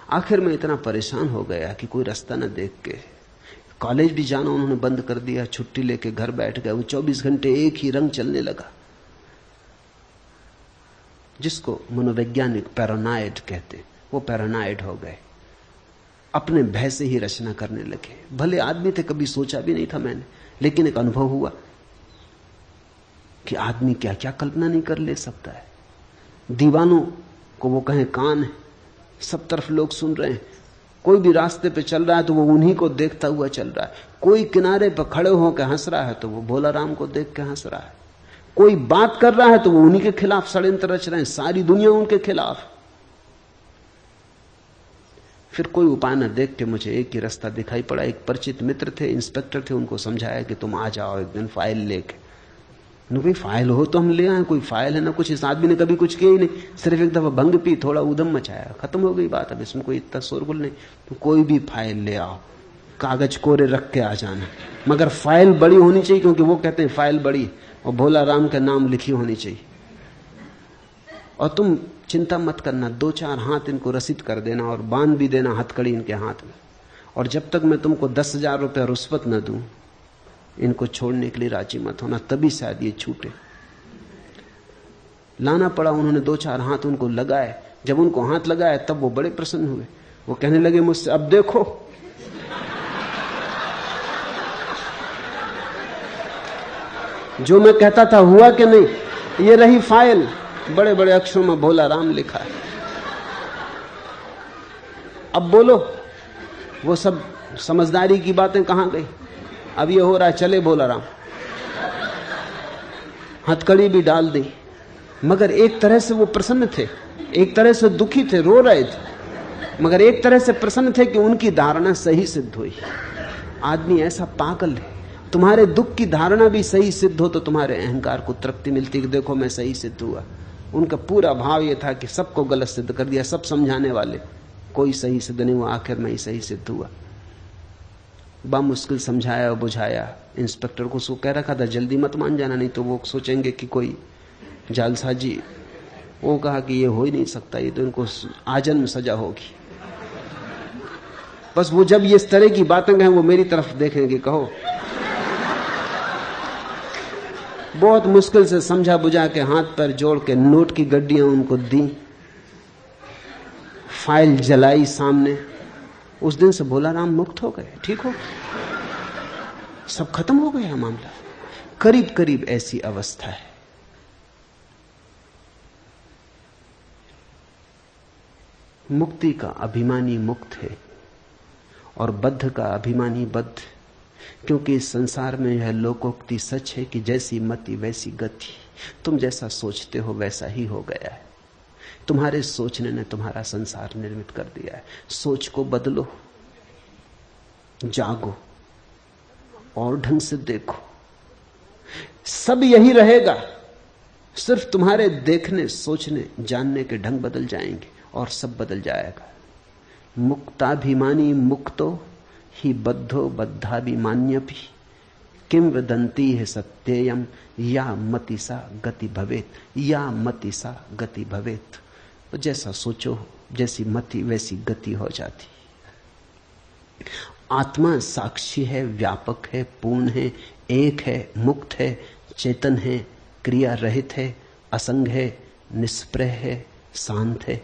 आखिर में इतना परेशान हो गया कि कोई रास्ता न देख के कॉलेज भी जाना उन्होंने बंद कर दिया। छुट्टी लेके घर बैठ गए। वो 24 घंटे एक ही रंग चलने लगा, जिसको मनोवैज्ञानिक पैरानॉइड कहते। वो पैरानॉइड हो गए, अपने भय से ही रचना करने लगे। भले आदमी थे, कभी सोचा भी नहीं था मैंने, लेकिन एक अनुभव हुआ कि आदमी क्या क्या कल्पना नहीं कर ले सकता है। दीवानों को वो कहें कान है, सब तरफ लोग सुन रहे हैं। कोई भी रास्ते पे चल रहा है तो वो उन्हीं को देखता हुआ चल रहा है। कोई किनारे पर खड़े होकर हंस रहा है तो वो भोला राम को देख के हंस रहा है। कोई बात कर रहा है तो वो उन्हीं के खिलाफ षड्यंत्र रच रहे हैं। सारी दुनिया उनके खिलाफ। फिर कोई उपाय न देख के मुझे एक ही रास्ता दिखाई पड़ा। एक परिचित मित्र थे, इंस्पेक्टर थे, उनको समझाया कि तुम आ जाओ एक दिन फाइल लेके। भाई फाइल हो तो हम ले आए, कोई फाइल है ना कुछ। इस आदमी ने कभी कुछ किया ही नहीं, सिर्फ एक दफा भंग पी, थोड़ा उदम मचाया, खत्म हो गई बात। अब इसमें कोई इतना शोरगुल नहीं। तो कोई भी फाइल ले आओ, कागज कोरे रख के आ जाना, मगर फाइल बड़ी होनी चाहिए, क्योंकि वो कहते हैं फाइल बड़ी और भोला राम का नाम लिखी होनी चाहिए। और तुम चिंता मत करना, 2-4 हाथ इनको रसीद कर देना और बांध भी देना हथकड़ी इनके हाथ में। और जब तक मैं तुमको 10,000 रुपया रुस्वत न दूं, इनको छोड़ने के लिए राजी मत होना, तभी शायद ये छूटे। लाना पड़ा, उन्होंने 2-4 हाथ उनको लगाए। जब उनको हाथ लगाए तब वो बड़े प्रसन्न हुए। वो कहने लगे मुझसे, अब देखो जो मैं कहता था हुआ कि नहीं, ये रही फाइल, बड़े बड़े अक्षरों में भोला राम लिखा है। अब बोलो, वो सब समझदारी की बातें कहां गई? अब ये हो रहा है, चले भोला राम, हथकड़ी भी डाल दी। मगर एक तरह से वो प्रसन्न थे, एक तरह से दुखी थे, रो रहे थे, मगर एक तरह से प्रसन्न थे कि उनकी धारणा सही सिद्ध हुई। आदमी ऐसा पागल है, तुम्हारे दुख की धारणा भी सही सिद्ध हो तो तुम्हारे अहंकार को तृप्ति मिलती कि देखो मैं सही सिद्ध हुआ। उनका पूरा भाव यह था कि सबको गलत सिद्ध कर दिया, सब समझाने वाले, कोई सही सिद्ध नहीं हुआ, आखिर में ही सही सिद्ध हुआ। बा मुश्किल समझाया और बुझाया। इंस्पेक्टर को सो कह रखा था जल्दी मत मान जाना, नहीं तो वो सोचेंगे कि कोई जालसाजी। वो कहा कि ये हो ही नहीं सकता, ये तो इनको आजन्म सजा होगी। बस वो जब ये इस तरह की बातें कहें वो मेरी तरफ देखेंगे, कहो। बहुत मुश्किल से समझा बुझा के हाथ पैर जोड़ के नोट की गड्डियां उनको दी, फाइल जलाई सामने। उस दिन से भोला राम मुक्त हो गए, ठीक हो, सब खत्म हो गया मामला। करीब करीब ऐसी अवस्था है। मुक्ति का अभिमानी मुक्त है और बद्ध का अभिमानी बद्ध, क्योंकि इस संसार में यह लोकोक्ति सच है कि जैसी मति वैसी गति। तुम जैसा सोचते हो वैसा ही हो गया है। तुम्हारे सोचने ने तुम्हारा संसार निर्मित कर दिया है। सोच को बदलो, जागो और ढंग से देखो, सब यही रहेगा। सिर्फ तुम्हारे देखने, सोचने, जानने के ढंग बदल जाएंगे और सब बदल जाएगा। मुक्ताभिमानी मुक्तो ही बद्धो बद्धाभिमान्यपि किम वदन्ति है सत्ययम या मतिसा गति भवेत, या मतिसा गति भवेत। तो जैसा सोचो, जैसी मति वैसी गति हो जाती। आत्मा साक्षी है, व्यापक है, पूर्ण है, एक है, मुक्त है, चेतन है, क्रिया रहित है, असंग है, निष्प्रह है, शांत है।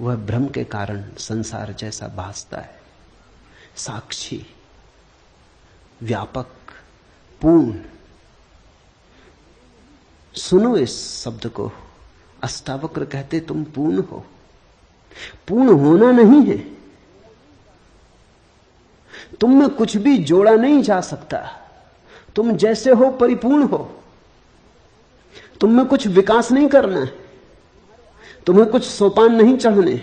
वह भ्रम के कारण संसार जैसा भासता है। साक्षी, व्यापक, पूर्ण। सुनो इस शब्द को, अष्टावक्र कहते तुम पूर्ण हो। पूर्ण होना नहीं है, तुम में कुछ भी जोड़ा नहीं जा सकता। तुम जैसे हो परिपूर्ण हो। तुम में कुछ विकास नहीं करना है, तुम्हें कुछ सोपान नहीं चढ़ने,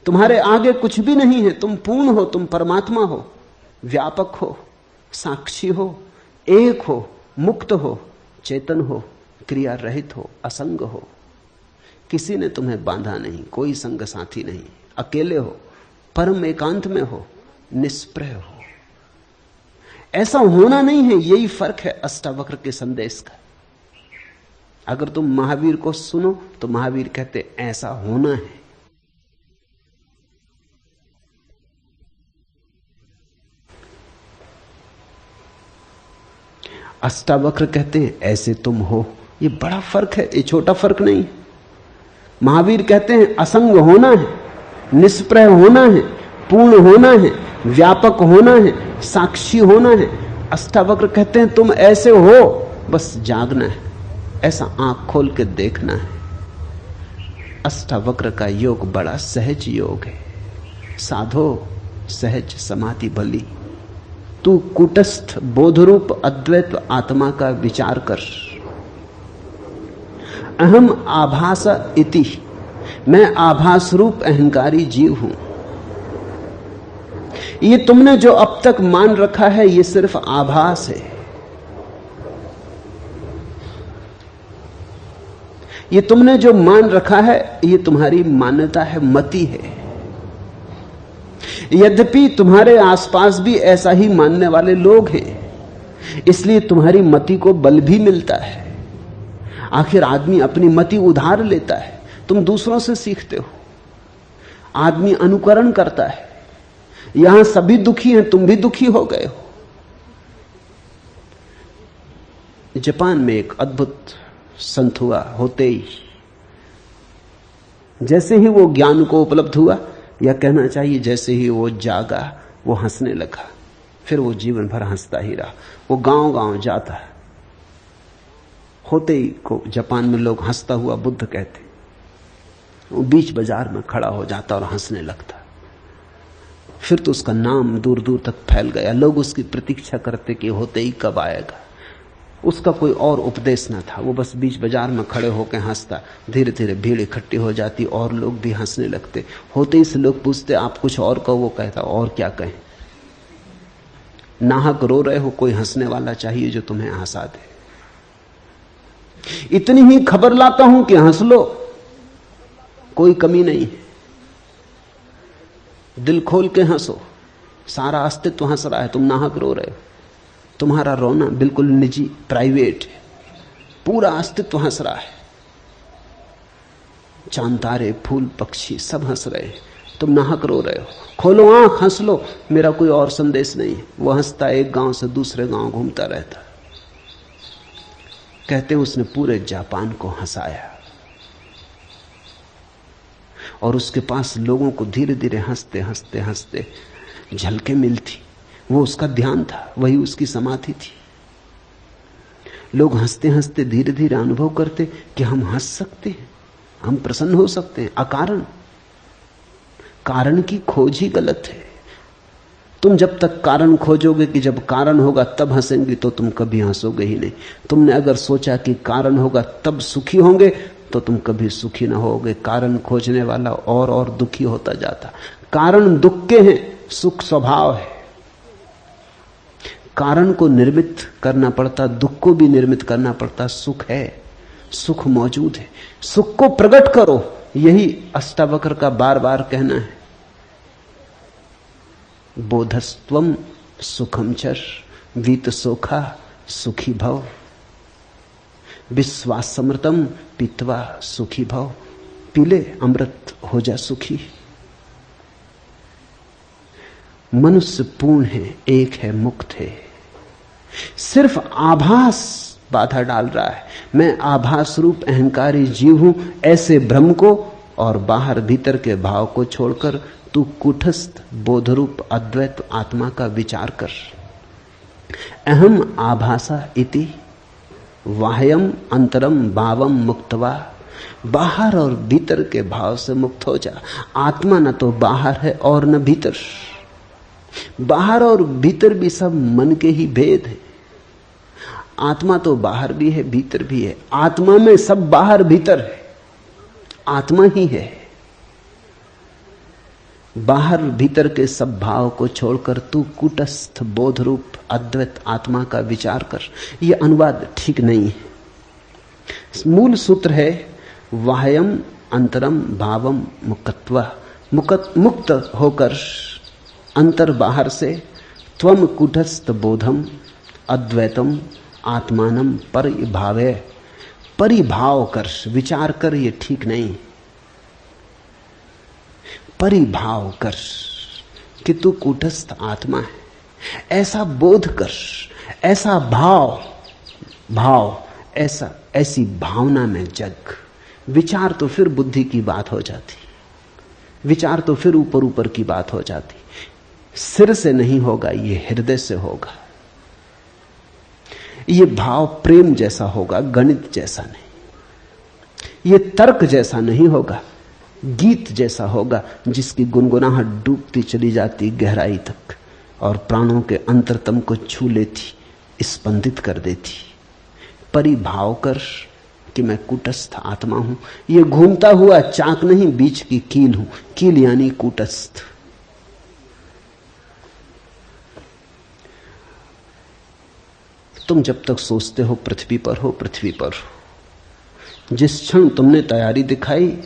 तुम्हारे आगे कुछ भी नहीं है। तुम पूर्ण हो, तुम परमात्मा हो, व्यापक हो, साक्षी हो, एक हो, मुक्त हो, चेतन हो, क्रिया रहित हो, असंग हो। किसी ने तुम्हें बांधा नहीं, कोई संग साथी नहीं, अकेले हो, परम एकांत में हो, निष्प्रह हो। ऐसा होना नहीं है, यही फर्क है अष्टावक्र के संदेश का। अगर तुम महावीर को सुनो तो महावीर कहते ऐसा होना है। अष्टावक्र कहते हैं ऐसे तुम हो। ये बड़ा फर्क है, ये छोटा फर्क नहीं। महावीर कहते हैं असंग होना है, निष्प्रह होना है, पूर्ण होना है, व्यापक होना है, साक्षी होना है। अष्टावक्र कहते हैं तुम ऐसे हो, बस जागना है, ऐसा आंख खोल के देखना है। अष्टावक्र का योग बड़ा सहज योग है। साधो सहज समाधि भली, तू कूटस्थ बोधरूप अद्वैत आत्मा का विचार कर। अहम आभास इति, मैं आभास रूप अहंकारी जीव हूं। ये तुमने जो अब तक मान रखा है ये सिर्फ आभास है। ये तुमने जो मान रखा है ये तुम्हारी मान्यता है, मति है। यद्यपि तुम्हारे आसपास भी ऐसा ही मानने वाले लोग हैं, इसलिए तुम्हारी मति को बल भी मिलता है। आखिर आदमी अपनी मति उधार लेता है, तुम दूसरों से सीखते हो। आदमी अनुकरण करता है। यहां सभी दुखी हैं, तुम भी दुखी हो गए हो। जापान में एक अद्भुत संत हुआ, होते ही जैसे ही वो ज्ञान को उपलब्ध हुआ, या कहना चाहिए जैसे ही वो जागा, वो हंसने लगा। फिर वो जीवन भर हंसता ही रहा। वो गांव गांव जाता है। होते ही को जापान में लोग हंसता हुआ बुद्ध कहते। वो बीच बाजार में खड़ा हो जाता और हंसने लगता। फिर तो उसका नाम दूर दूर तक फैल गया। लोग उसकी प्रतीक्षा करते कि होते ही कब आएगा। उसका कोई और उपदेश न था, वो बस बीच बाजार में खड़े होकर हंसता। धीरे धीरे भीड़ इकट्ठी हो जाती और लोग भी हंसने लगते। होते ही से लोग पूछते आप कुछ और कहो। वो कहता और क्या कहें, नाहक रो रहे हो, कोई हंसने वाला चाहिए जो तुम्हें हंसा दे। इतनी ही खबर लाता हूं कि हंस लो, कोई कमी नहीं है। दिल खोल के हंसो, सारा अस्तित्व हंस रहा है, तुम नाहक रो रहे हो। तुम्हारा रोना बिल्कुल निजी, प्राइवेट है। पूरा अस्तित्व हंस रहा है। चांद तारे, फूल, पक्षी सब हंस रहे हैं, तुम नाहक रो रहे हो। खोलो आंख, हंस लो, मेरा कोई और संदेश नहीं है। वो हंसता एक गांव से दूसरे गांव घूमता रहता। कहते उसने पूरे जापान को हंसाया और उसके पास लोगों को धीरे धीरे हंसते हंसते हंसते झलकें मिलती। वो उसका ध्यान था, वही उसकी समाधि थी। लोग हंसते हंसते धीरे धीरे अनुभव करते कि हम हंस सकते हैं, हम प्रसन्न हो सकते हैं अकारण। कारण की खोज ही गलत है। तुम जब तक कारण खोजोगे कि जब कारण होगा तब हंसेंगे, तो तुम कभी हंसोगे ही नहीं। तुमने अगर सोचा कि कारण होगा तब सुखी होंगे, तो तुम कभी सुखी ना होगे। कारण खोजने वाला और दुखी होता जाता। कारण दुख के हैं, सुख स्वभाव है। कारण को निर्मित करना पड़ता, दुख को भी निर्मित करना पड़ता। सुख है, सुख मौजूद है, सुख को प्रकट करो। यही अष्टावक्र का बार बार कहना है। बोधस्त्वम सुखम चर वीत सोखा सुखी भव, विश्वासमृतम पीत्वा सुखी भव। पीले अमृत हो जा सुखी। मनुष्य पूर्ण है, एक है, मुक्त है। सिर्फ आभास बाधा डाल रहा है। मैं आभास रूप अहंकारी जीव हूं, ऐसे भ्रम को और बाहर भीतर के भाव को छोड़कर तू कुटस्थ बोधरूप अद्वैत आत्मा का विचार कर। अहम आभासा इति वाह्यम अंतरम भावम मुक्तवा। बाहर और भीतर के भाव से मुक्त हो जा। आत्मा न तो बाहर है और न भीतर। बाहर और भीतर भी सब मन के ही भेद है। आत्मा तो बाहर भी है, भीतर भी है। आत्मा में सब बाहर भीतर है, आत्मा ही है। बाहर भीतर के सब भाव को छोड़कर तू कुटस्थ बोध रूप अद्वैत आत्मा का विचार कर। यह अनुवाद ठीक नहीं है। मूल सूत्र है वाह्यम अंतरम भावम मुक्तवा। मुक्त होकर अंतर बाहर से त्वम कुटस्थ बोधम अद्वैतम आत्मानम परिभावे। परिभाव कर, विचार कर, ये ठीक नहीं। परिभाव कर कि तू कूटस्थ आत्मा है, ऐसा बोध कर, ऐसा भाव ऐसी भावना में जग। विचार तो फिर बुद्धि की बात हो जाती, विचार तो फिर ऊपर ऊपर की बात हो जाती। सिर से नहीं होगा, ये हृदय से होगा। ये भाव प्रेम जैसा होगा, गणित जैसा नहीं। ये तर्क जैसा नहीं होगा, गीत जैसा होगा जिसकी गुनगुनाहट डूबती चली जाती गहराई तक और प्राणों के अंतरतम को छू लेती, स्पंदित कर देती। परिभाव कर कि मैं कूटस्थ आत्मा हूं। ये घूमता हुआ चाक नहीं, बीच की कील हूं। कील यानी कूटस्थ। तुम जब तक सोचते हो पृथ्वी पर हो, पृथ्वी पर हो। जिस क्षण तुमने तैयारी दिखाई,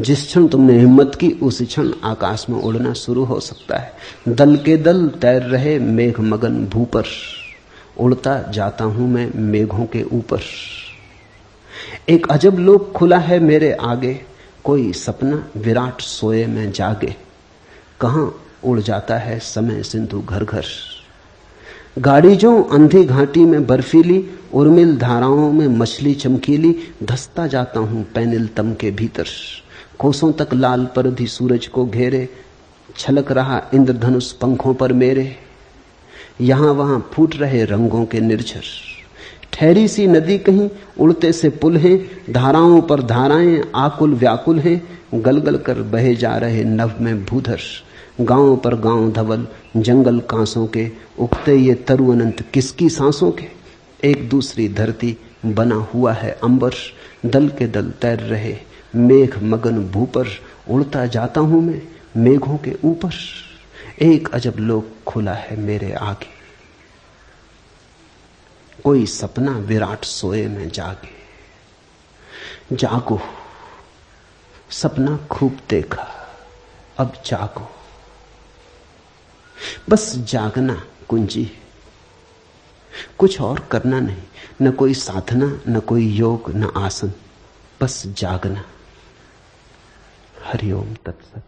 जिस क्षण तुमने हिम्मत की, उस क्षण आकाश में उड़ना शुरू हो सकता है। दल के दल तैर रहे मेघ मगन भू पर, उड़ता जाता हूं मैं मेघों के ऊपर। एक अजब लोक खुला है मेरे आगे, कोई सपना विराट सोए में जागे। कहां उड़ जाता है समय सिंधु घर घर। गाड़ी जो अंधी घाटी में बर्फीली, उर्मिल धाराओं में मछली चमकीली। धसता जाता हूं पैनिल तम के भीतर, कोसों तक लाल परधी सूरज को घेरे। छलक रहा इंद्रधनुष पंखों पर मेरे, यहां वहां फूट रहे रंगों के निर्झर। ठहरी सी नदी कहीं, उड़ते से पुल हैं, धाराओं पर धाराएं आकुल व्याकुल हैं। गलगल कर बहे जा रहे नभ में भूधर। गांव पर गांव धवल, जंगल कांसों के, उगते ये तरु अनंत किसकी सांसों के। एक दूसरी धरती बना हुआ है अंबर, दल के दल तैर रहे मेघ मगन भू पर। उड़ता जाता हूं मैं मेघों के ऊपर। एक अजब लोक खुला है मेरे आगे, कोई सपना विराट सोए में जागे। जागो, सपना खूब देखा, अब जागो। बस जागना कुंजी, कुछ और करना नहीं। न कोई साधना, न कोई योग, न आसन, बस जागना। हरिओम तत्सत।